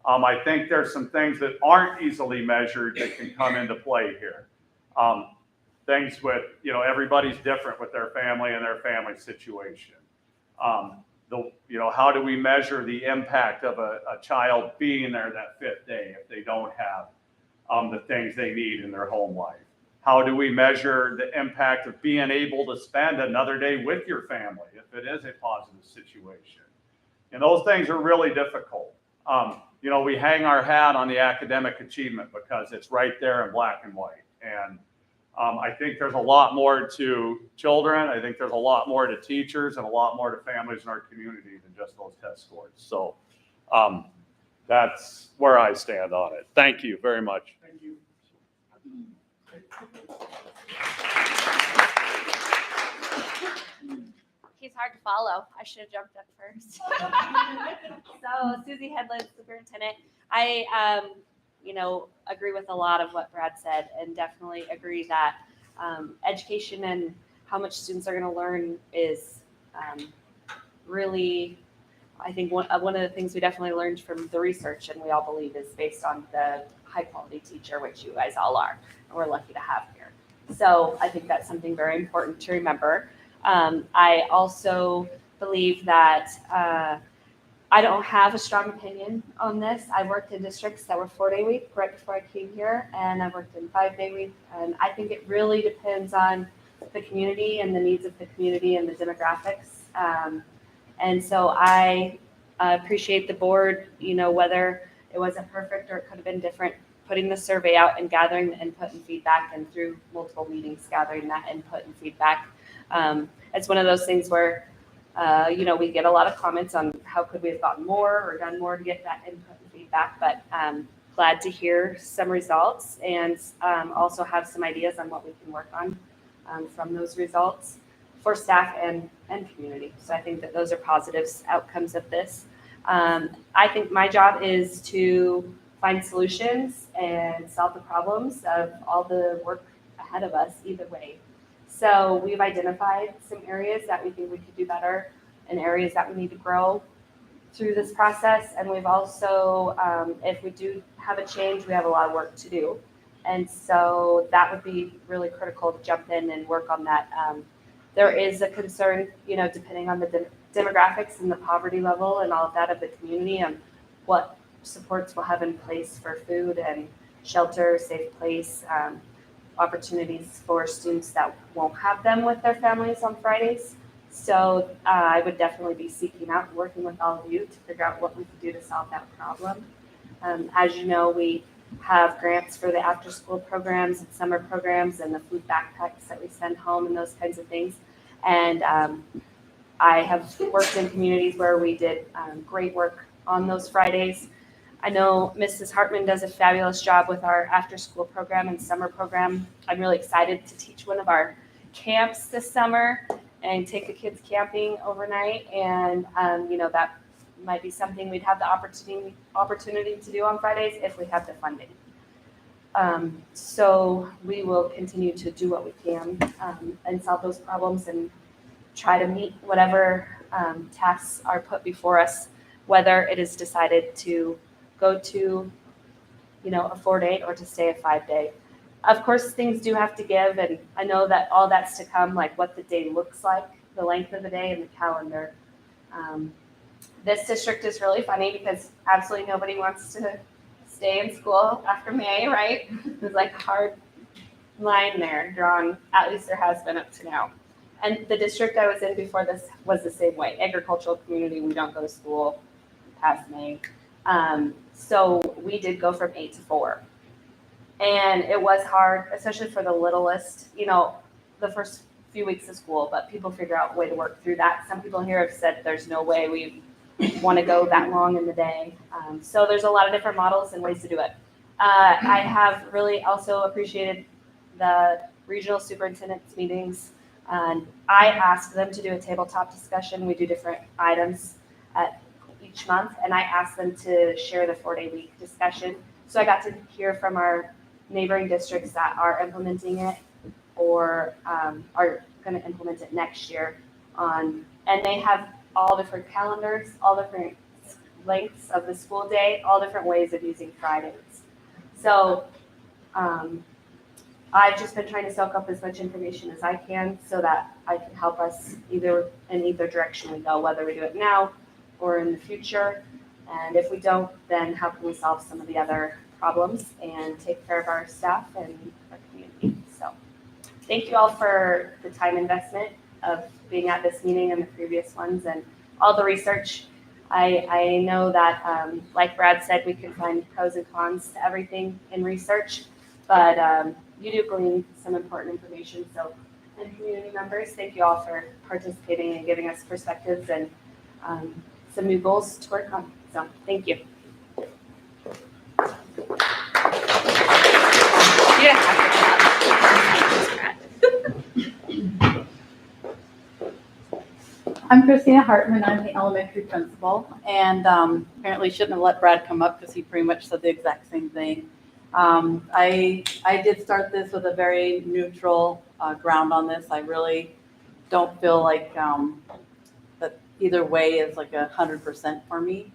I think there's some things that aren't easily measured that can come into play here. things with, everybody's different with their family and their family situation. How do we measure the impact of a child being there that fifth day if they don't have the things they need in their home life? How do we measure the impact of being able to spend another day with your family if it is a positive situation? And those things are really difficult. We hang our hat on the academic achievement because it's right there in black and white. And I think there's a lot more to children. I think there's a lot more to teachers and a lot more to families in our community than just those test scores. So that's where I stand on it. Thank you very much. Thank you. He's hard to follow. I should have jumped up first. So Susie Headland, superintendent. I, agree with a lot of what Brad said, and definitely agree that education and how much students are going to learn is really, I think one of the things we definitely learned from the research, and we all believe, is based on the high quality teacher, which you guys all are, and we're lucky to have here. So I think that's something very important to remember. I also believe that I don't have a strong opinion on this. I worked in districts that were 4-day week right before I came here, and I worked in 5-day week. And I think it really depends on the community and the needs of the community and the demographics. And so I appreciate the board, whether it wasn't perfect or it could have been different, putting the survey out and gathering the input and feedback, and through multiple meetings gathering that input and feedback. It's one of those things where we get a lot of comments on how could we have gotten more or done more to get that input and feedback, but glad to hear some results, and also have some ideas on what we can work on from those results for staff and community. So I think that those are positive outcomes of this. I think my job is to find solutions and solve the problems of all the work ahead of us either way. So we've identified some areas that we think we could do better and areas that we need to grow through this process. And we've also, if we do have a change, we have a lot of work to do. And so that would be really critical to jump in and work on that. There is a concern, depending on the demographics and the poverty level and all of that of the community, and what supports we'll have in place for food and shelter, safe place, opportunities for students that won't have them with their families on Fridays. So I would definitely be seeking out and working with all of you to figure out what we can do to solve that problem. As you know, we have grants for the after-school programs and summer programs and the food backpacks that we send home and those kinds of things. And I have worked in communities where we did great work on those Fridays. I know Mrs. Hartman does a fabulous job with our after-school program and summer program. I'm really excited to teach one of our camps this summer and take the kids camping overnight. And, that might be something we'd have the opportunity to do on Fridays if we have the funding. So we will continue to do what we can and solve those problems and try to meet whatever tasks are put before us, whether it is decided to go to, a 4-day or to stay a 5-day. Of course, things do have to give, and I know that all that's to come, like what the day looks like, the length of the day, and the calendar. This district is really funny because absolutely nobody wants to stay in school after May, right? There's like a hard line there drawn, at least there has been up to now. And the district I was in before this was the same way. Agricultural community, we don't go to school past May. So we did go from 8 to 4. And it was hard, especially for the littlest, the first few weeks of school, but people figure out a way to work through that. Some people here have said there's no way we want to go that long in the day. So there's a lot of different models and ways to do it. I have really also appreciated the regional superintendent's meetings. And I asked them to do a tabletop discussion. We do different items at each month, and I asked them to share the 4-day week discussion. So I got to hear from our neighboring districts that are implementing it or are going to implement it next year and they have all different calendars, all different lengths of the school day, all different ways of using Fridays. So I've just been trying to soak up as much information as I can so that I can help us either in either direction we go, whether we do it now or in the future. And if we don't, then how can we solve some of the other problems and take care of our staff and our community? So thank you all for the time investment of being at this meeting and the previous ones and all the research. I know that, like Brad said, we can find pros and cons to everything in research, but you do glean some important information. So, and community members, thank you all for participating and giving us perspectives and some new goals to work on. So, thank you. I'm Christina Hartman. I'm the elementary principal, and apparently shouldn't have let Brad come up because he pretty much said the exact same thing. I did start this with a very neutral ground on this. I really don't feel like that either way is like 100% for me.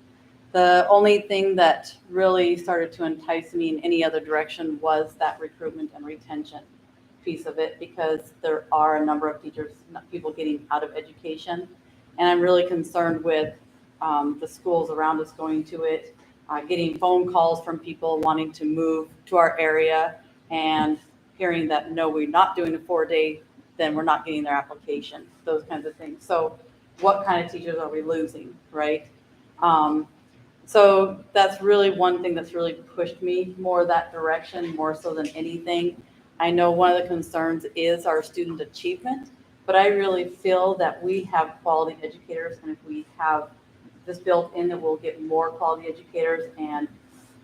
The only thing that really started to entice me in any other direction was that recruitment and retention piece of it, because there are a number of teachers, people getting out of education. And I'm really concerned with the schools around us going to it, getting phone calls from people wanting to move to our area and hearing that, no, we're not doing a 4-day, then we're not getting their application, those kinds of things. So what kind of teachers are we losing, right? So that's really one thing that's really pushed me more that direction, more so than anything. I know one of the concerns is our student achievement, but I really feel that we have quality educators, and if we have this built in, that we'll get more quality educators, and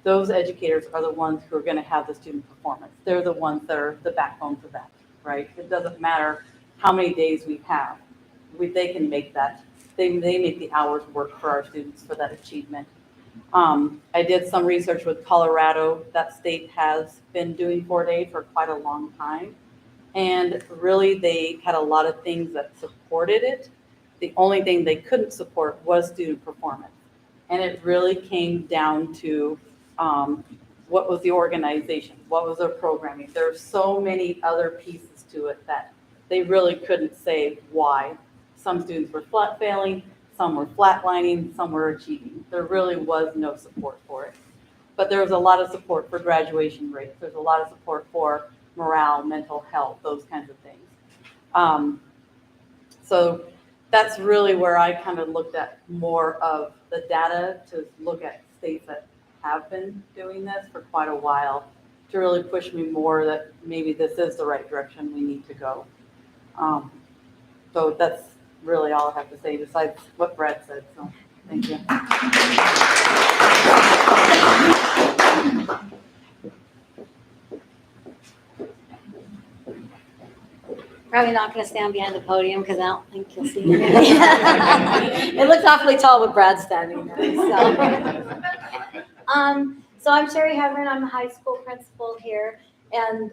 those educators are the ones who are going to have the student performance. They're the ones that are the backbone for that, right? It doesn't matter how many days we have. They can make that. They make the hours work for our students for that achievement. I did some research with Colorado. That state has been doing 4-day for quite a long time. And really, they had a lot of things that supported it. The only thing they couldn't support was student performance. And it really came down to what was the organization, what was their programming. There are so many other pieces to it that they really couldn't say why. Some students were flat failing, some were flatlining, some were achieving. There really was no support for it. But there was a lot of support for graduation rates. There's a lot of support for morale, mental health, those kinds of things. So that's really where I kind of looked at more of the data to look at states that have been doing this for quite a while to really push me more that maybe this is the right direction we need to go. So that's really all I have to say besides what Brad said. So thank you. Probably not going to stand behind the podium because I don't think you'll see me. It looks awfully tall with Brad standing there. So I'm Sherry Hedman. I'm the high school principal here. And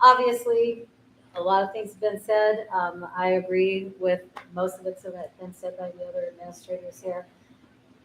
obviously, a lot of things have been said. I agree with most of it that has been said by the other administrators here.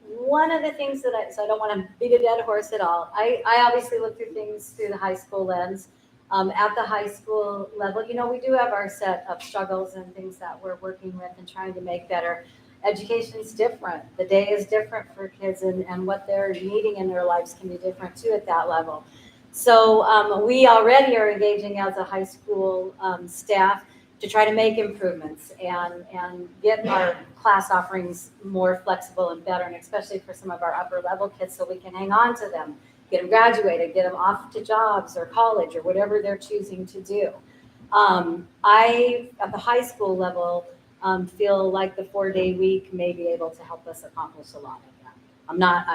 One of the things that so I don't want to beat a dead horse at all. I obviously look through things through the high school lens. At the high school level, we do have our set of struggles and things that we're working with and trying to make better. Education is different. The day is different for kids, and what they're needing in their lives can be different too at that level. So we already are engaging as a high school staff to try to make improvements and get our class offerings more flexible and better, and especially for some of our upper level kids so we can hang on to them. Get them graduated, get them off to jobs or college or whatever they're choosing to do. I, at the high school level, feel like the 4-day week may be able to help us accomplish a lot of that.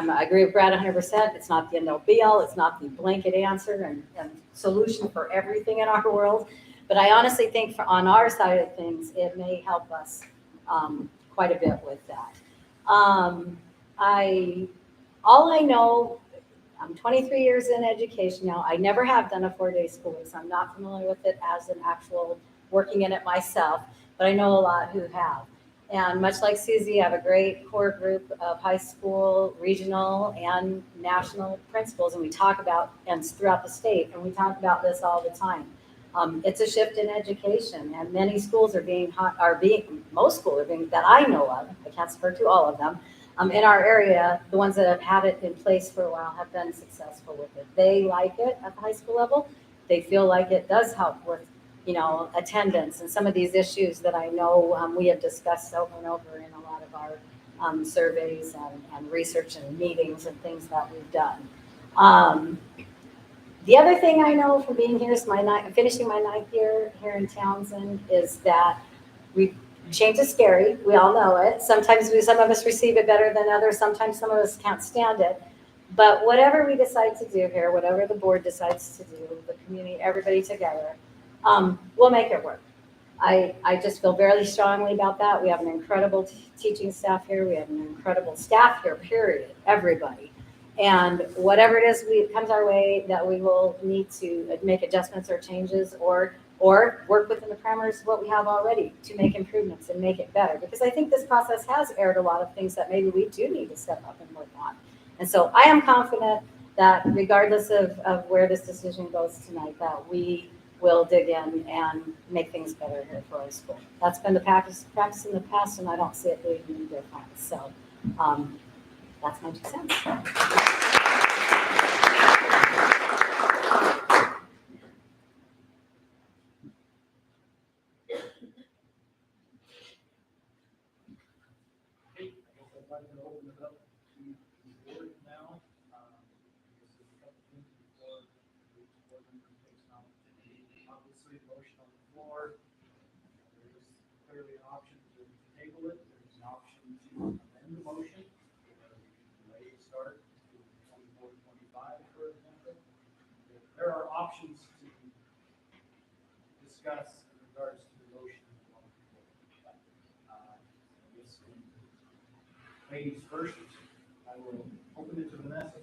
I agree with Brad 100%. It's not the end all be all. It's not the blanket answer and solution for everything in our world. But I honestly think on our side of things, it may help us quite a bit with that. All I know, I'm 23 years in education now. I never have done a 4-day school week, so I'm not familiar with it as an actual working in it myself, but I know a lot who have. And much like Susie, I have a great core group of high school, regional, and national principals, and we talk about, and throughout the state, and we talk about this all the time. It's a shift in education, and many schools most schools are being, that I know of, I can't speak to all of them, in our area, the ones that have had it in place for a while have been successful with it. They like it at the high school level. They feel like it does help with, attendance and some of these issues that I know we have discussed over and over in a lot of our surveys and research and meetings and things that we've done. The other thing I know from being here is finishing my 9th year here in Townsend is that change is scary. We all know it. Sometimes some of us receive it better than others. Sometimes some of us can't stand it. But whatever we decide to do here, whatever the board decides to do, the community, everybody together, we'll make it work. I just feel very strongly about that. We have an incredible teaching staff here. We have an incredible staff here, period, everybody. And whatever it is comes our way that we will need to make adjustments or changes or work within the parameters of what we have already to make improvements and make it better. Because I think this process has aired a lot of things that maybe we do need to step up and work on. And so I am confident that regardless of where this decision goes tonight, that we will dig in and make things better here for our school. That's been the practice in the past, and I don't see it being any different. So that's my 2 cents. I'd like to open it up to the board now. This is a couple things before the board member takes an opportunity. Obviously, motion on the floor. There is clearly an option to table it. There's an option to amend the motion. Delay start to 24-25, for example. There are options to discuss in regards to the motion. Ladies first, I will open it to Vanessa.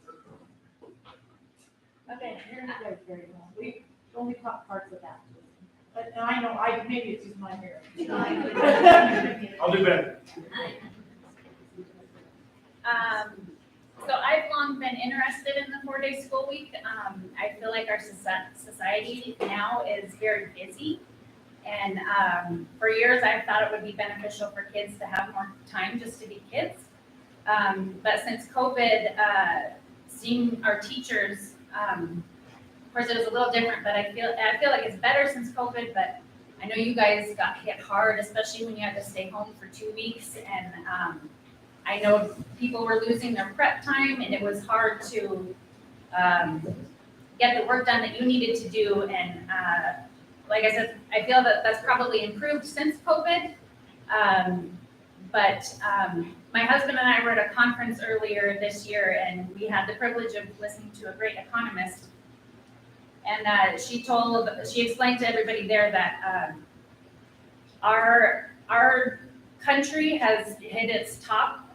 Okay, here it goes, very well. We only caught parts of that. But I know, maybe it's just my hair. I'll do better. So I've long been interested in the 4-day school week. I feel like our society now is very busy. And for years, I thought it would be beneficial for kids to have more time just to be kids. But since COVID, seeing our teachers, of course, it was a little different, but I feel like it's better since COVID, but I know you guys got hit hard, especially when you had to stay home for 2 weeks. And I know people were losing their prep time, and it was hard to get the work done that you needed to do. And like I said, I feel that that's probably improved since COVID. But my husband and I were at a conference earlier this year, and we had the privilege of listening to a great economist. And she explained to everybody there that our country has hit its cap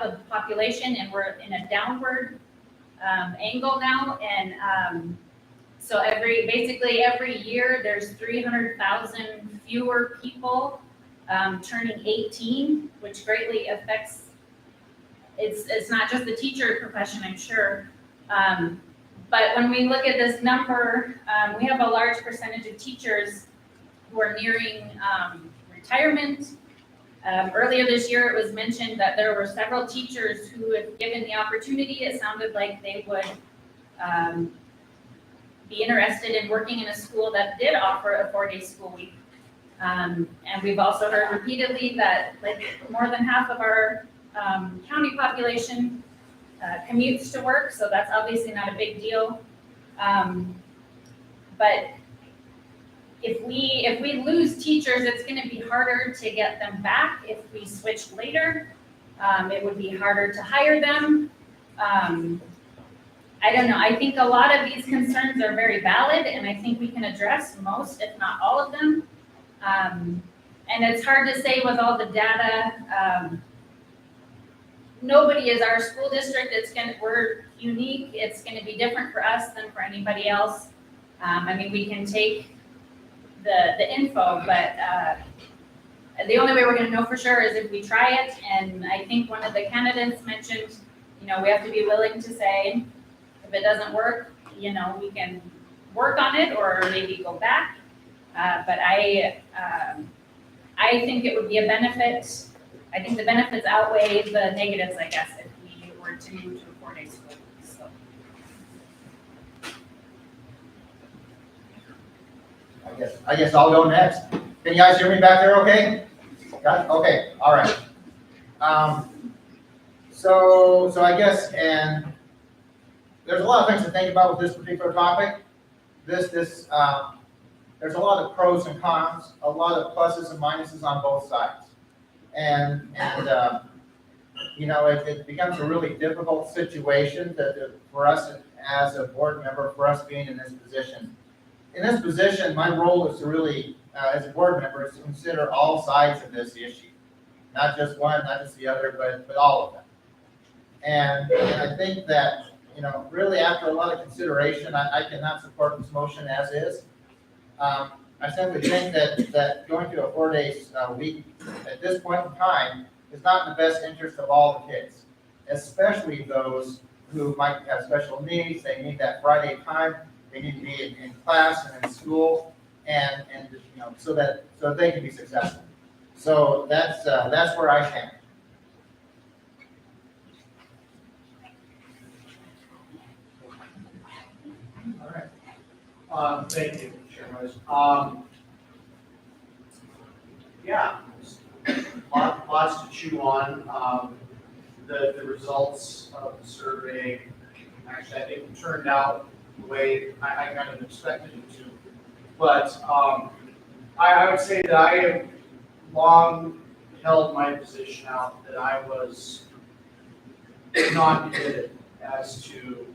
of population, and we're in a downward angle now. And so basically every year there's 300,000 fewer people turning 18, which greatly affects, it's not just the teacher profession, I'm sure. But when we look at this number, we have a large percentage of teachers who are nearing retirement. Earlier this year, it was mentioned that there were several teachers who, if given the opportunity, it sounded like they would be interested in working in a school that did offer a 4-day school week. And we've also heard repeatedly that more than half of our county population commutes to work, so that's obviously not a big deal. But if we lose teachers, it's going to be harder to get them back. If we switch later, it would be harder to hire them. I don't know. I think a lot of these concerns are very valid, and I think we can address most, if not all of them. And it's hard to say with all the data. Nobody is our school district. We're unique. It's going to be different for us than for anybody else. I mean, we can take the info, but the only way we're going to know for sure is if we try it. And I think one of the candidates mentioned, we have to be willing to say, if it doesn't work, we can work on it or maybe go back. But I think it would be a benefit. I think the benefits outweigh the negatives, I guess, if we were to move to a 4-day school. So. I guess I'll go next. Can you guys hear me back there okay? Got it? Okay, all right. So I guess, and there's a lot of things to think about with this particular topic. There's a lot of pros and cons, a lot of pluses and minuses on both sides. And you know, it becomes a really difficult situation for us as a board member, for us being in this position. In this position, my role is to really, as a board member, is to consider all sides of this issue. Not just one, not just the other, but all of them. And I think that, you know, really after a lot of consideration, I cannot support this motion as is. I simply think that going to a 4-day week at this point in time is not in the best interest of all the kids, especially those who might have special needs. They need that Friday time. They need to be in class and in school, and you know, so they can be successful. So that's where I stand. All right. Thank you, Chairman. Yeah, lots to chew on. The results of the survey, actually, I think turned out the way I kind of expected it to. But I would say that I have long held my position out that I was not committed as to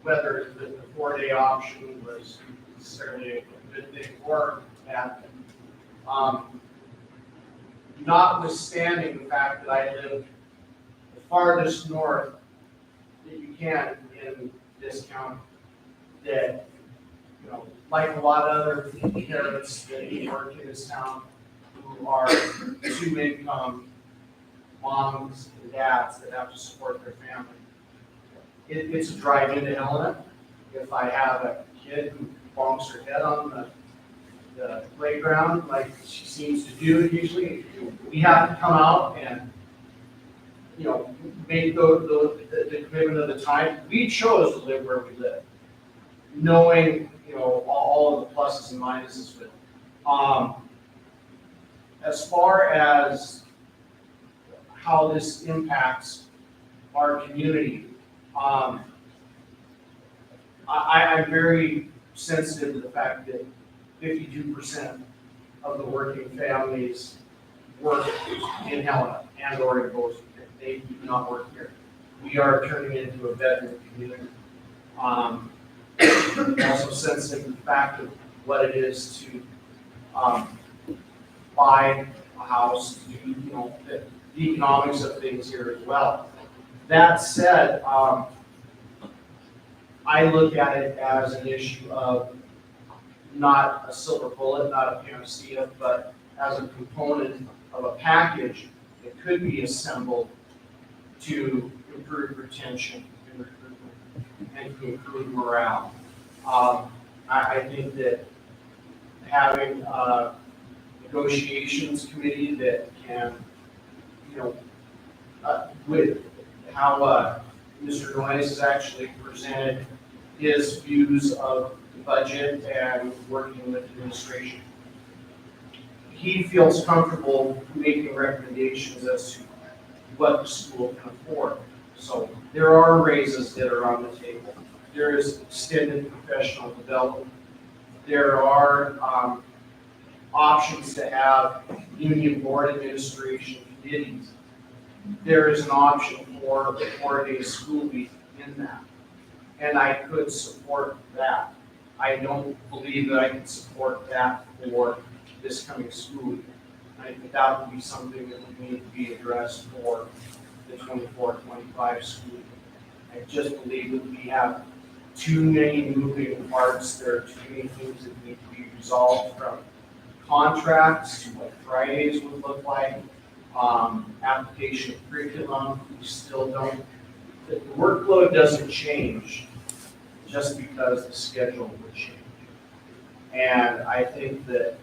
whether the 4-day option was necessarily a good thing or a bad thing. Notwithstanding the fact that I live the farthest north that you can in this county, that, you know, like a lot of other parents that work in this town who are 2-income moms and dads that have to support their family. It's a drive into Helena. If I have a kid who bonks her head on the playground like she seems to do usually, we have to come out and, you know, make the commitment of the time. We chose to live where we live, knowing, you know, all of the pluses and minuses of it. As far as how this impacts our community, I'm very sensitive to the fact that 52% of the working families work in Helena and or in Bozeman. They do not work here. We are turning it into a bedroom community. Also sensitive to the fact of what it is to buy a house, to do, you know, the economics of things here as well. That said, I look at it as an issue of not a silver bullet, not a panacea, but as a component of a package that could be assembled to improve retention and recruitment and to improve morale. I think that having a negotiations committee that can, you know, with how Mr. Noyes has actually presented his views of the budget and working with administration. He feels comfortable making recommendations as to what the school can afford. So there are raises that are on the table. There is extended professional development. There are options to have union board administration committees. There is an option for a 4-day school week in that. And I could support that. I don't believe that I can support that for this coming school year. I think that would be something that would need to be addressed for the 24-25 school year. I just believe that we have too many moving parts. There are too many things that need to be resolved, from contracts to what Fridays would look like, application of curriculum. We still don't, the workload doesn't change just because the schedule would change. And I think that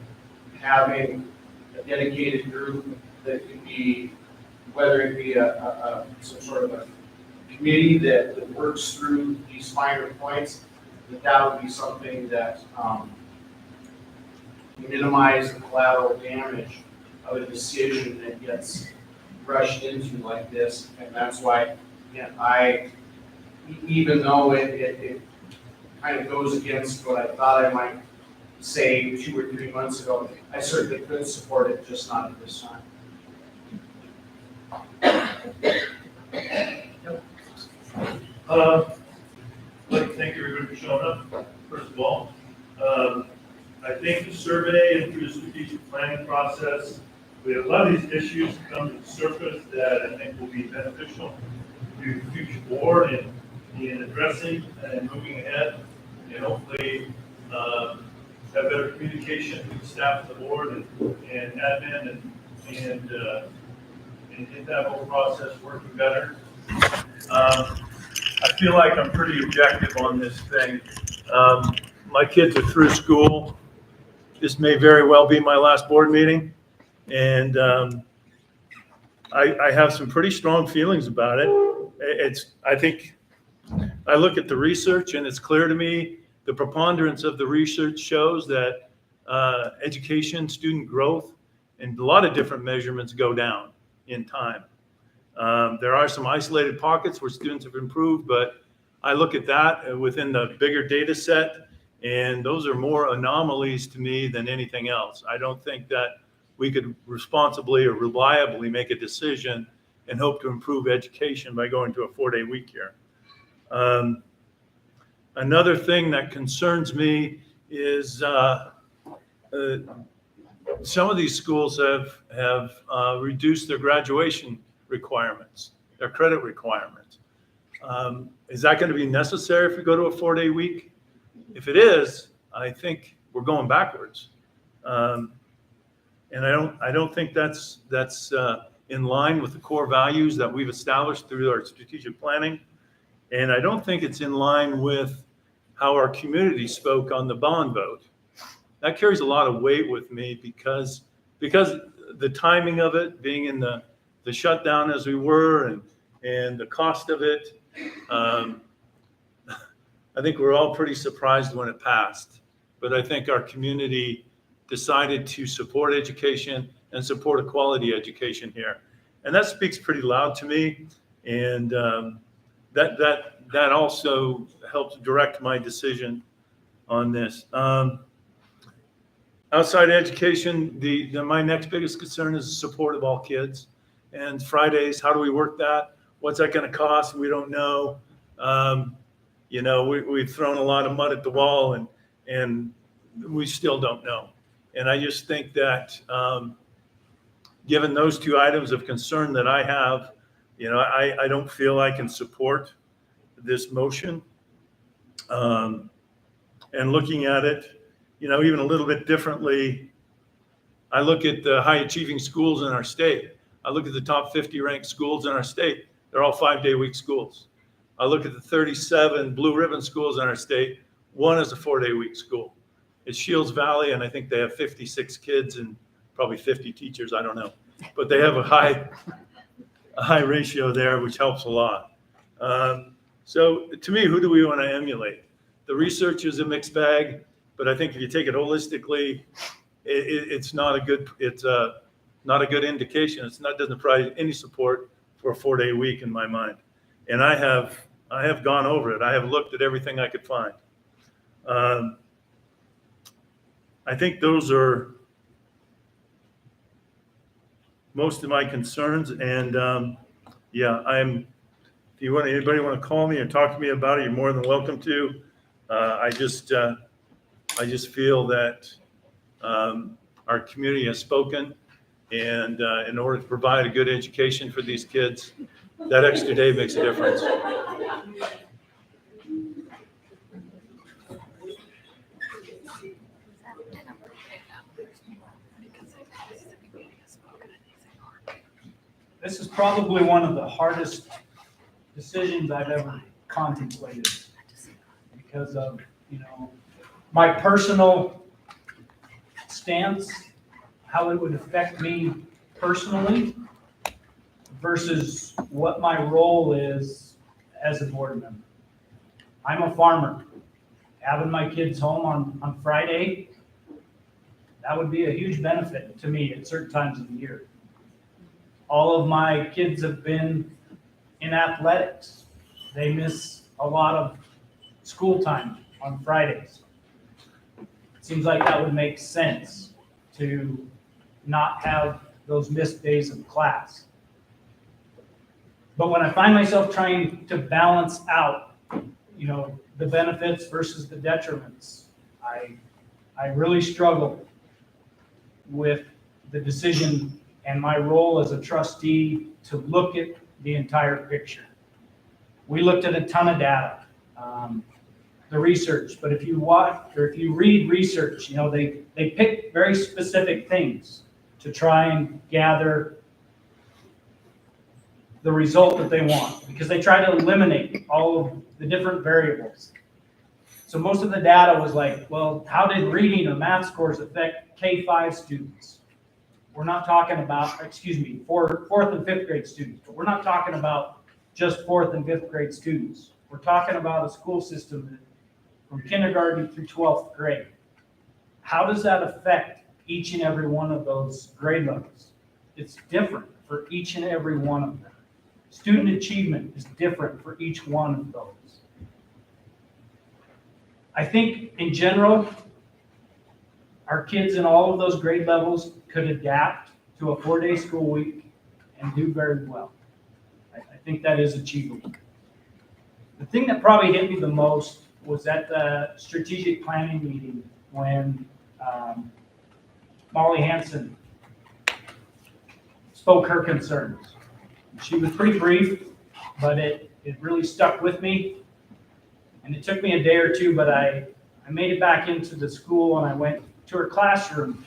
having a dedicated group that could be, whether it be some sort of a committee that works through these finer points, that would be something that minimize the collateral damage of a decision that gets rushed into like this. And that's why, even though it kind of goes against what I thought I might say 2 or 3 months ago, I certainly could support it, just not at this time. I'd like to thank everybody for showing up, first of all. I think the survey and through the strategic planning process, we have a lot of these issues come to the surface that I think will be beneficial to the future board in addressing and moving ahead, and hopefully have better communication with the staff of the board and admin and get that whole process working better. I feel like I'm pretty objective on this thing. My kids are through school. This may very well be my last board meeting, and I have some pretty strong feelings about it. I think I look at the research, and it's clear to me the preponderance of the research shows that education, student growth, and a lot of different measurements go down in time. There are some isolated pockets where students have improved, but I look at that within the bigger data set, and those are more anomalies to me than anything else. I don't think that we could responsibly or reliably make a decision and hope to improve education by going to a 4-day week here. Another thing that concerns me is some of these schools have reduced their graduation requirements, their credit requirements. Is that going to be necessary if we go to a 4-day week? If it is, I think we're going backwards. And I don't think that's in line with the core values that we've established through our strategic planning. And I don't think it's in line with how our community spoke on the bond vote. That carries a lot of weight with me because the timing of it, being in the shutdown as we were, and the cost of it. I think we're all pretty surprised when it passed, but I think our community decided to support education and support a quality education here. And that speaks pretty loud to me. And that also helps direct my decision on this. Outside education, my next biggest concern is the support of all kids. And Fridays, how do we work that? What's that going to cost? We don't know. We've thrown a lot of mud at the wall, and we still don't know. And I just think that given those two items of concern that I have, I don't feel I can support this motion. And looking at it, even a little bit differently, I look at the high achieving schools in our state. I look at the top 50 ranked schools in our state. They're all 5-day week schools. I look at the 37 blue ribbon schools in our state. One is a 4-day week school. It's Shields Valley, and I think they have 56 kids and probably 50 teachers. I don't know, but they have a high ratio there, which helps a lot. So to me, who do we want to emulate? The research is a mixed bag, but I think if you take it holistically, it's not a good indication. Doesn't provide any support for a 4-day week in my mind. And I have gone over it. I have looked at everything I could find. I think those are most of my concerns. And if anybody want to call me or talk to me about it, you're more than welcome to. I just feel that our community has spoken, and in order to provide a good education for these kids, that extra day makes a difference. This is probably one of the hardest decisions I've ever contemplated, because of, my personal stance, how it would affect me personally versus what my role is as a board member. I'm a farmer. Having my kids home on Friday, that would be a huge benefit to me at certain times of the year. All of my kids have been in athletics. They miss a lot of school time on Fridays. It seems like that would make sense to not have those missed days of class. But when I find myself trying to balance out, the benefits versus the detriments, I really struggle with the decision and my role as a trustee to look at the entire picture. We looked at a ton of data, the research, but if you watch or if you read research, they pick very specific things to try and gather the result that they want, because they try to eliminate all of the different variables. So most of the data was like, well, how did reading or math scores affect K-5 students? We're not talking about, fourth and fifth grade students, but we're not talking about just fourth and fifth grade students. We're talking about a school system that from kindergarten through 12th grade. How does that affect each and every one of those grade levels? It's different for each and every one of them. Student achievement is different for each one of those. I think in general, our kids in all of those grade levels could adapt to a 4-day school week and do very well. I think that is achievable. The thing that probably hit me the most was at the strategic planning meeting when Molly Hanson spoke her concerns. She was pretty brief, but it really stuck with me. And it took me a day or two, but I made it back into the school and I went to her classroom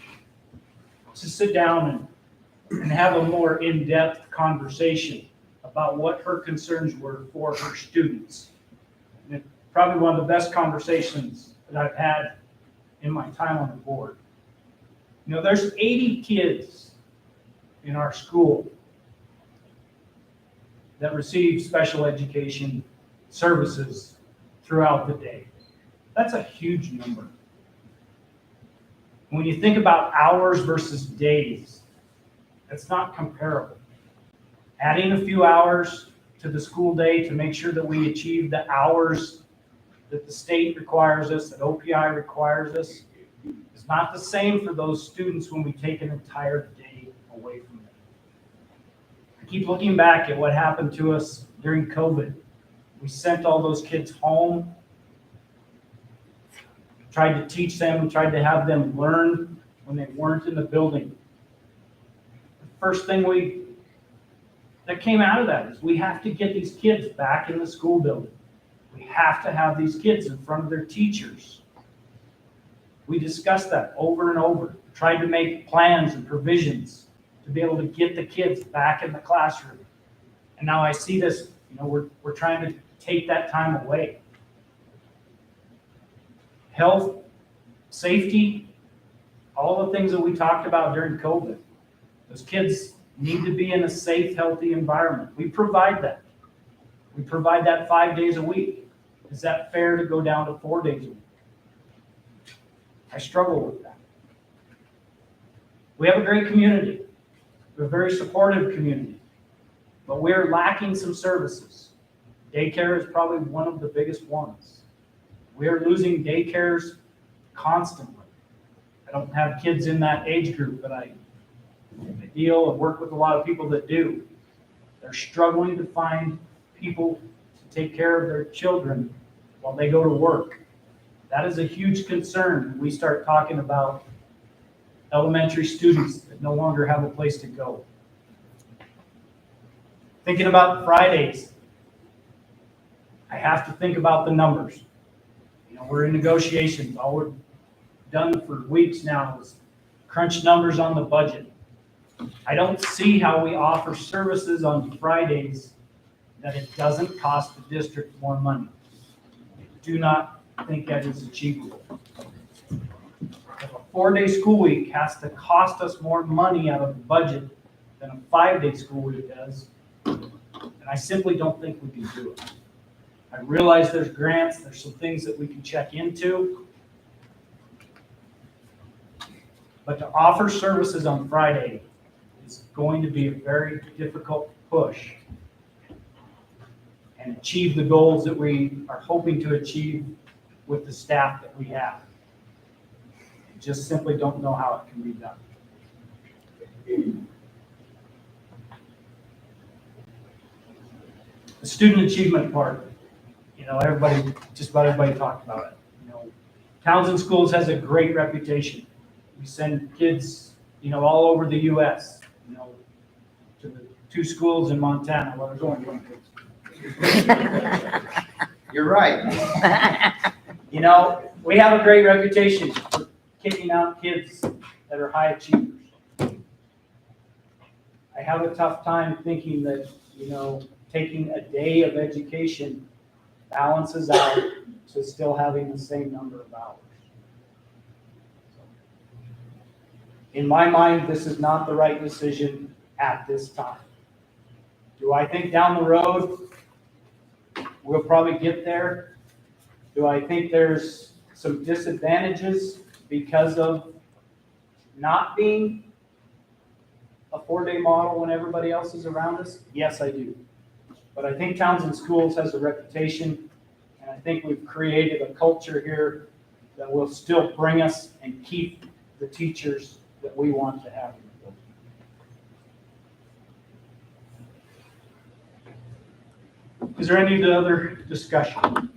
to sit down and have a more in-depth conversation about what her concerns were for her students. And it's probably one of the best conversations that I've had in my time on the board. There's 80 kids in our school that receive special education services throughout the day. That's a huge number. When you think about hours versus days, it's not comparable. Adding a few hours to the school day to make sure that we achieve the hours that the state requires us, that OPI requires us, is not the same for those students when we take an entire day away from them. I keep looking back at what happened to us during COVID. We sent all those kids home, tried to teach them, tried to have them learn when they weren't in the building. The first thing that came out of that is we have to get these kids back in the school building. We have to have these kids in front of their teachers. We discussed that over and over, tried to make plans and provisions to be able to get the kids back in the classroom. And now I see this, we're trying to take that time away. Health, safety, all the things that we talked about during COVID. Those kids need to be in a safe, healthy environment. We provide that. We provide that 5 days a week. Is that fair to go down to 4 days a week? I struggle with that. We have a great community. We're a very supportive community, but we're lacking some services. Daycare is probably one of the biggest ones. We're losing daycares constantly. I don't have kids in that age group, but I deal and work with a lot of people that do. They're struggling to find people to take care of their children while they go to work. That is a huge concern when we start talking about elementary students that no longer have a place to go. Thinking about Fridays, I have to think about the numbers. We're in negotiations. All we've done for weeks now is crunch numbers on the budget. I don't see how we offer services on Fridays that it doesn't cost the district more money. Do not think that is achievable. If a 4-day school week has to cost us more money out of the budget than a 5-day school week does, and I simply don't think we can do it. I realize there's grants, there's some things that we can check into. But to offer services on Friday is going to be a very difficult push and achieve the goals that we are hoping to achieve with the staff that we have. I just simply don't know how it can be done. The student achievement part, just about everybody talked about it. Townsend Schools has a great reputation. We send kids, all over the U.S., to the 2 schools in Montana. Well, there's only 1 kid. You're right. We have a great reputation for kicking out kids that are high achievers. I have a tough time thinking that, taking a day of education balances out to still having the same number of hours. In my mind, this is not the right decision at this time. Do I think down the road we'll probably get there? Do I think there's some disadvantages because of not being a 4-day model when everybody else is around us? Yes, I do. But I think Townsend Schools has a reputation, and I think we've created a culture here that will still bring us and keep the teachers that we want to have in the building. Is there any other discussion?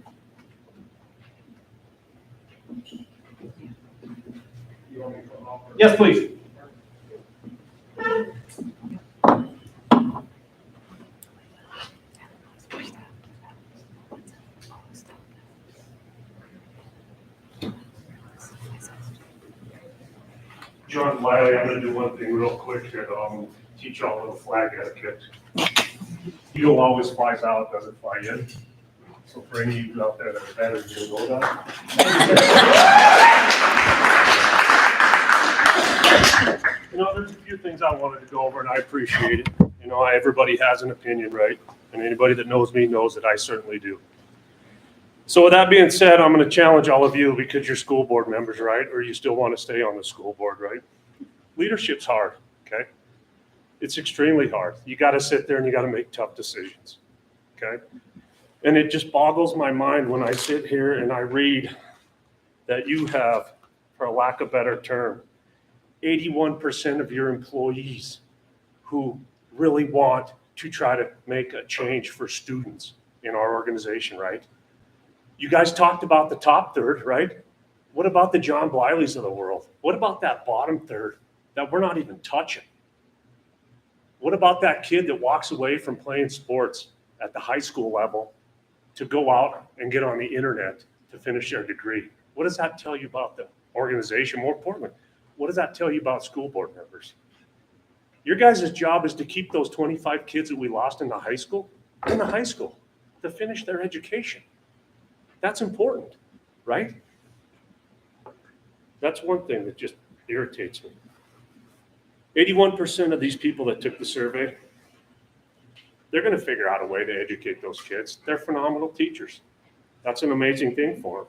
Yes, please. John Wiley, I'm gonna do one thing real quick here, though. I'm gonna teach y'all a little flag etiquette. Eagle always flies out, doesn't fly in. So for any of you out there that are better, you'll know that. There's a few things I wanted to go over, and I appreciate it. Everybody has an opinion, right? And anybody that knows me knows that I certainly do. So with that being said, I'm going to challenge all of you because you're school board members, right? Or you still want to stay on the school board, right? Leadership's hard, okay? It's extremely hard. You got to sit there and you got to make tough decisions, okay? And it just boggles my mind when I sit here and I read that you have, for a lack of a better term, 81% of your employees who really want to try to make a change for students in our organization, right? You guys talked about the top third, right? What about the John Blyleys of the world? What about that bottom third that we're not even touching? What about that kid that walks away from playing sports at the high school level to go out and get on the internet to finish their degree? What does that tell you about the organization? More importantly, what does that tell you about school board members? Your guys' job is to keep those 25 kids that we lost in the high school to finish their education. That's important, right? That's one thing that just irritates me. 81% of these people that took the survey, they're going to figure out a way to educate those kids. They're phenomenal teachers. That's an amazing thing for them.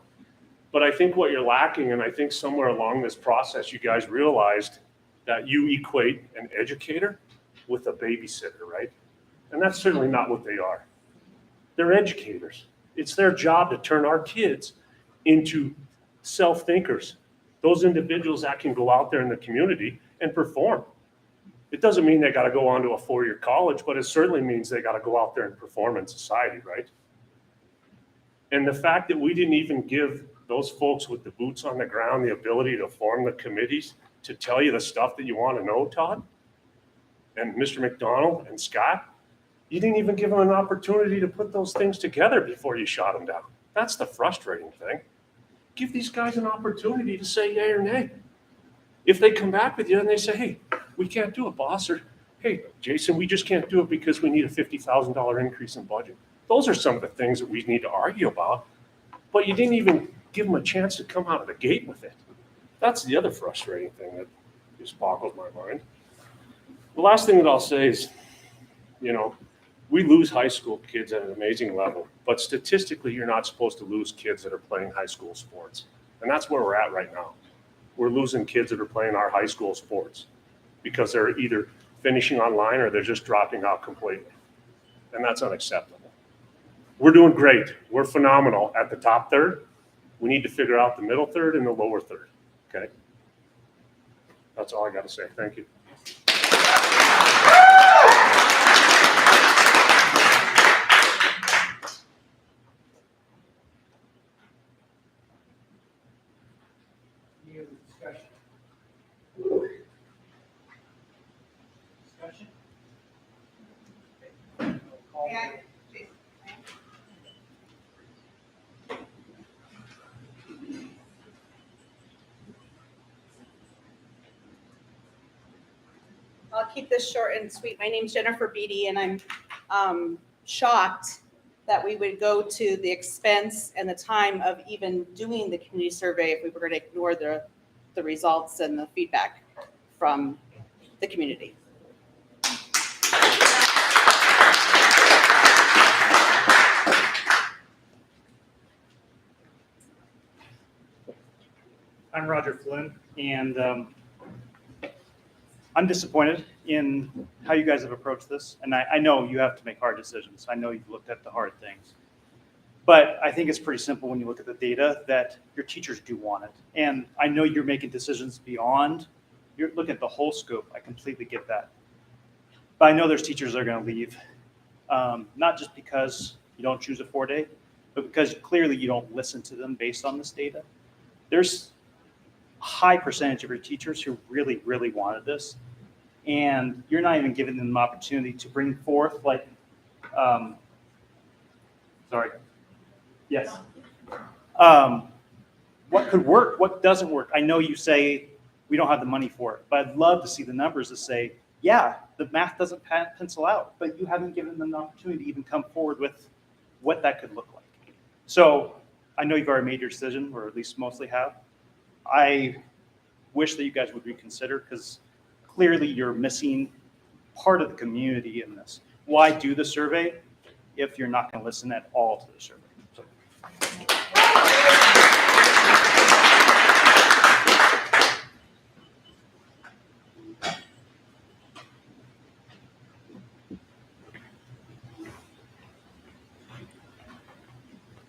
But I think what you're lacking, and I think somewhere along this process, you guys realized that you equate an educator with a babysitter, right? And that's certainly not what they are. They're educators. It's their job to turn our kids into self-thinkers, those individuals that can go out there in the community and perform. It doesn't mean they got to go on to a 4-year college, but it certainly means they got to go out there and perform in society, right? And the fact that we didn't even give those folks with the boots on the ground the ability to form the committees to tell you the stuff that you want to know, Todd, and Mr. McDonald and Scott, you didn't even give them an opportunity to put those things together before you shot them down. That's the frustrating thing. Give these guys an opportunity to say yay or nay. If they come back with you and they say, hey, we can't do it, boss, or hey, Jason, we just can't do it because we need a $50,000 increase in budget. Those are some of the things that we need to argue about. But you didn't even give them a chance to come out of the gate with it. That's the other frustrating thing that just boggles my mind. The last thing that I'll say is, we lose high school kids at an amazing level, but statistically, you're not supposed to lose kids that are playing high school sports. And that's where we're at right now. We're losing kids that are playing our high school sports because they're either finishing online or they're just dropping out completely. And that's unacceptable. We're doing great. We're phenomenal at the top third. We need to figure out the middle third and the lower third, okay? That's all I got to say. Thank you. Any other discussion? Discussion? Okay. Call for it. I'll keep this short and sweet. My name's Jennifer Beatty, and I'm shocked that we would go to the expense and the time of even doing the community survey if we were going to ignore the results and the feedback from the community. I'm Roger Flynn, and I'm disappointed in how you guys have approached this. And I know you have to make hard decisions. I know you've looked at the hard things. But I think it's pretty simple when you look at the data that your teachers do want it. And I know you're making decisions beyond, you're looking at the whole scope. I completely get that. But I know there's teachers that are going to leave, not just because you don't choose a 4-day, but because clearly you don't listen to them based on this data. There's a high percentage of your teachers who really, really wanted this. And you're not even giving them the opportunity to bring forth what could work, what doesn't work. I know you say we don't have the money for it, but I'd love to see the numbers that say, yeah, the math doesn't pencil out, but you haven't given them the opportunity to even come forward with what that could look like. So I know you've already made your decision, or at least mostly have. I wish that you guys would reconsider, because clearly you're missing part of the community in this. Why do the survey if you're not going to listen at all to the survey? So.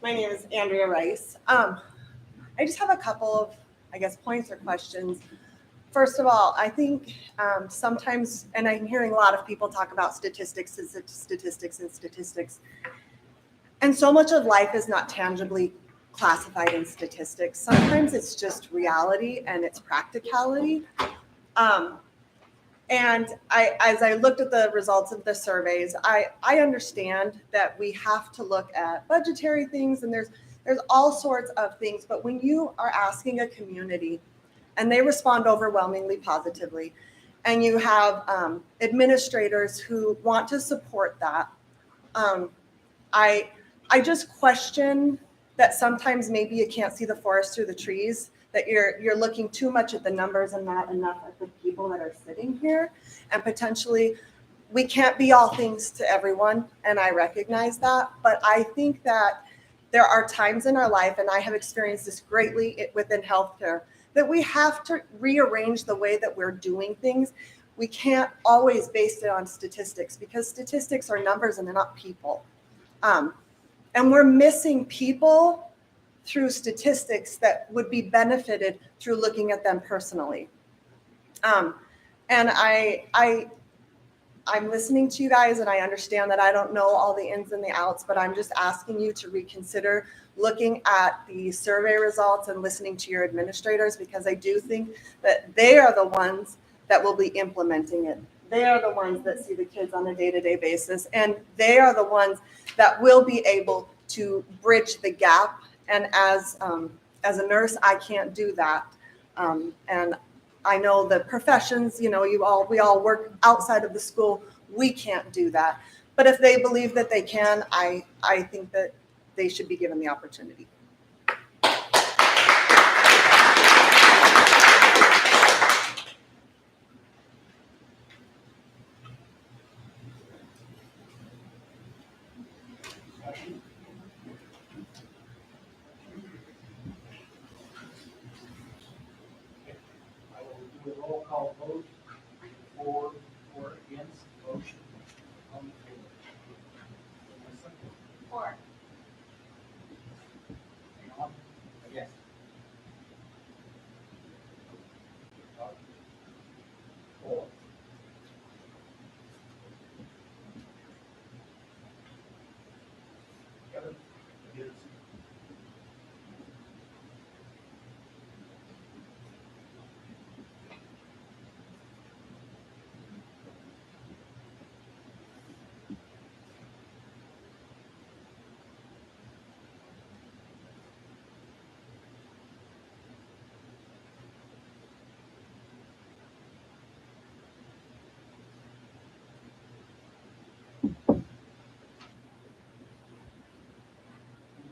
My name is Andrea Rice. I just have a couple of, points or questions. First of all, I think sometimes, and I'm hearing a lot of people talk about statistics and statistics and statistics, and so much of life is not tangibly classified in statistics. Sometimes it's just reality and it's practicality. And as I looked at the results of the surveys, I understand that we have to look at budgetary things, and there's all sorts of things. But when you are asking a community and they respond overwhelmingly positively, and you have administrators who want to support that, I just question that sometimes maybe you can't see the forest through the trees, that you're looking too much at the numbers and not enough at the people that are sitting here. And potentially we can't be all things to everyone, and I recognize that, but I think that there are times in our life, and I have experienced this greatly within healthcare, that we have to rearrange the way that we're doing things. We can't always base it on statistics, because statistics are numbers and they're not people. And we're missing people through statistics that would be benefited through looking at them personally. And I'm listening to you guys, and I understand that I don't know all the ins and the outs, but I'm just asking you to reconsider looking at the survey results and listening to your administrators, because I do think that they are the ones that will be implementing it. They are the ones that see the kids on a day-to-day basis, and they are the ones that will be able to bridge the gap. And as a nurse, I can't do that. And I know the professions, we all work outside of the school. We can't do that. But if they believe that they can, I think that they should be given the opportunity. roll call vote, for or against the motion on the table. Melissa? For. John? Yes. For. Kevin? Against.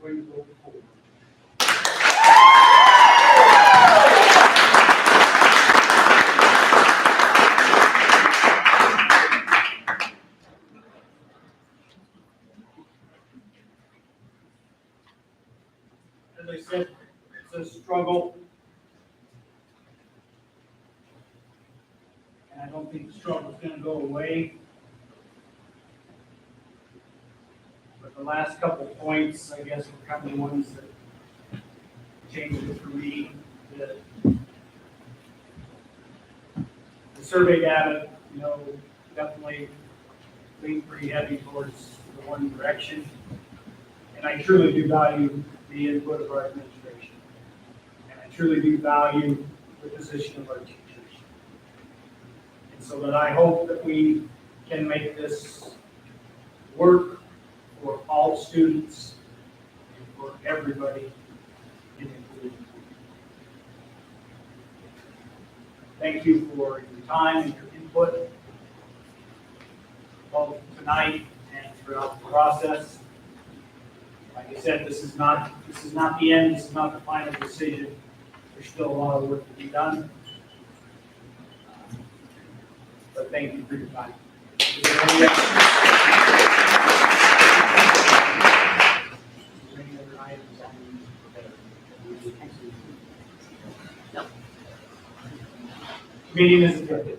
Everybody vote for. As I said, it's a struggle. And I don't think the struggle's gonna go away. But the last couple points, I guess, were kind of the ones that changed it for me. The survey data, definitely leaned pretty heavy towards the one direction. And I truly do value the input of our administration. And I truly do value the position of our teachers. And so that I hope that we can make this work for all students and for everybody in the community. Thank you for your time and your input, both tonight and throughout the process. Like I said, this is not the end, this is not the final decision. There's still a lot of work to be done. But thank you for your time. Is there any other items on the? No. Meeting is adjourned.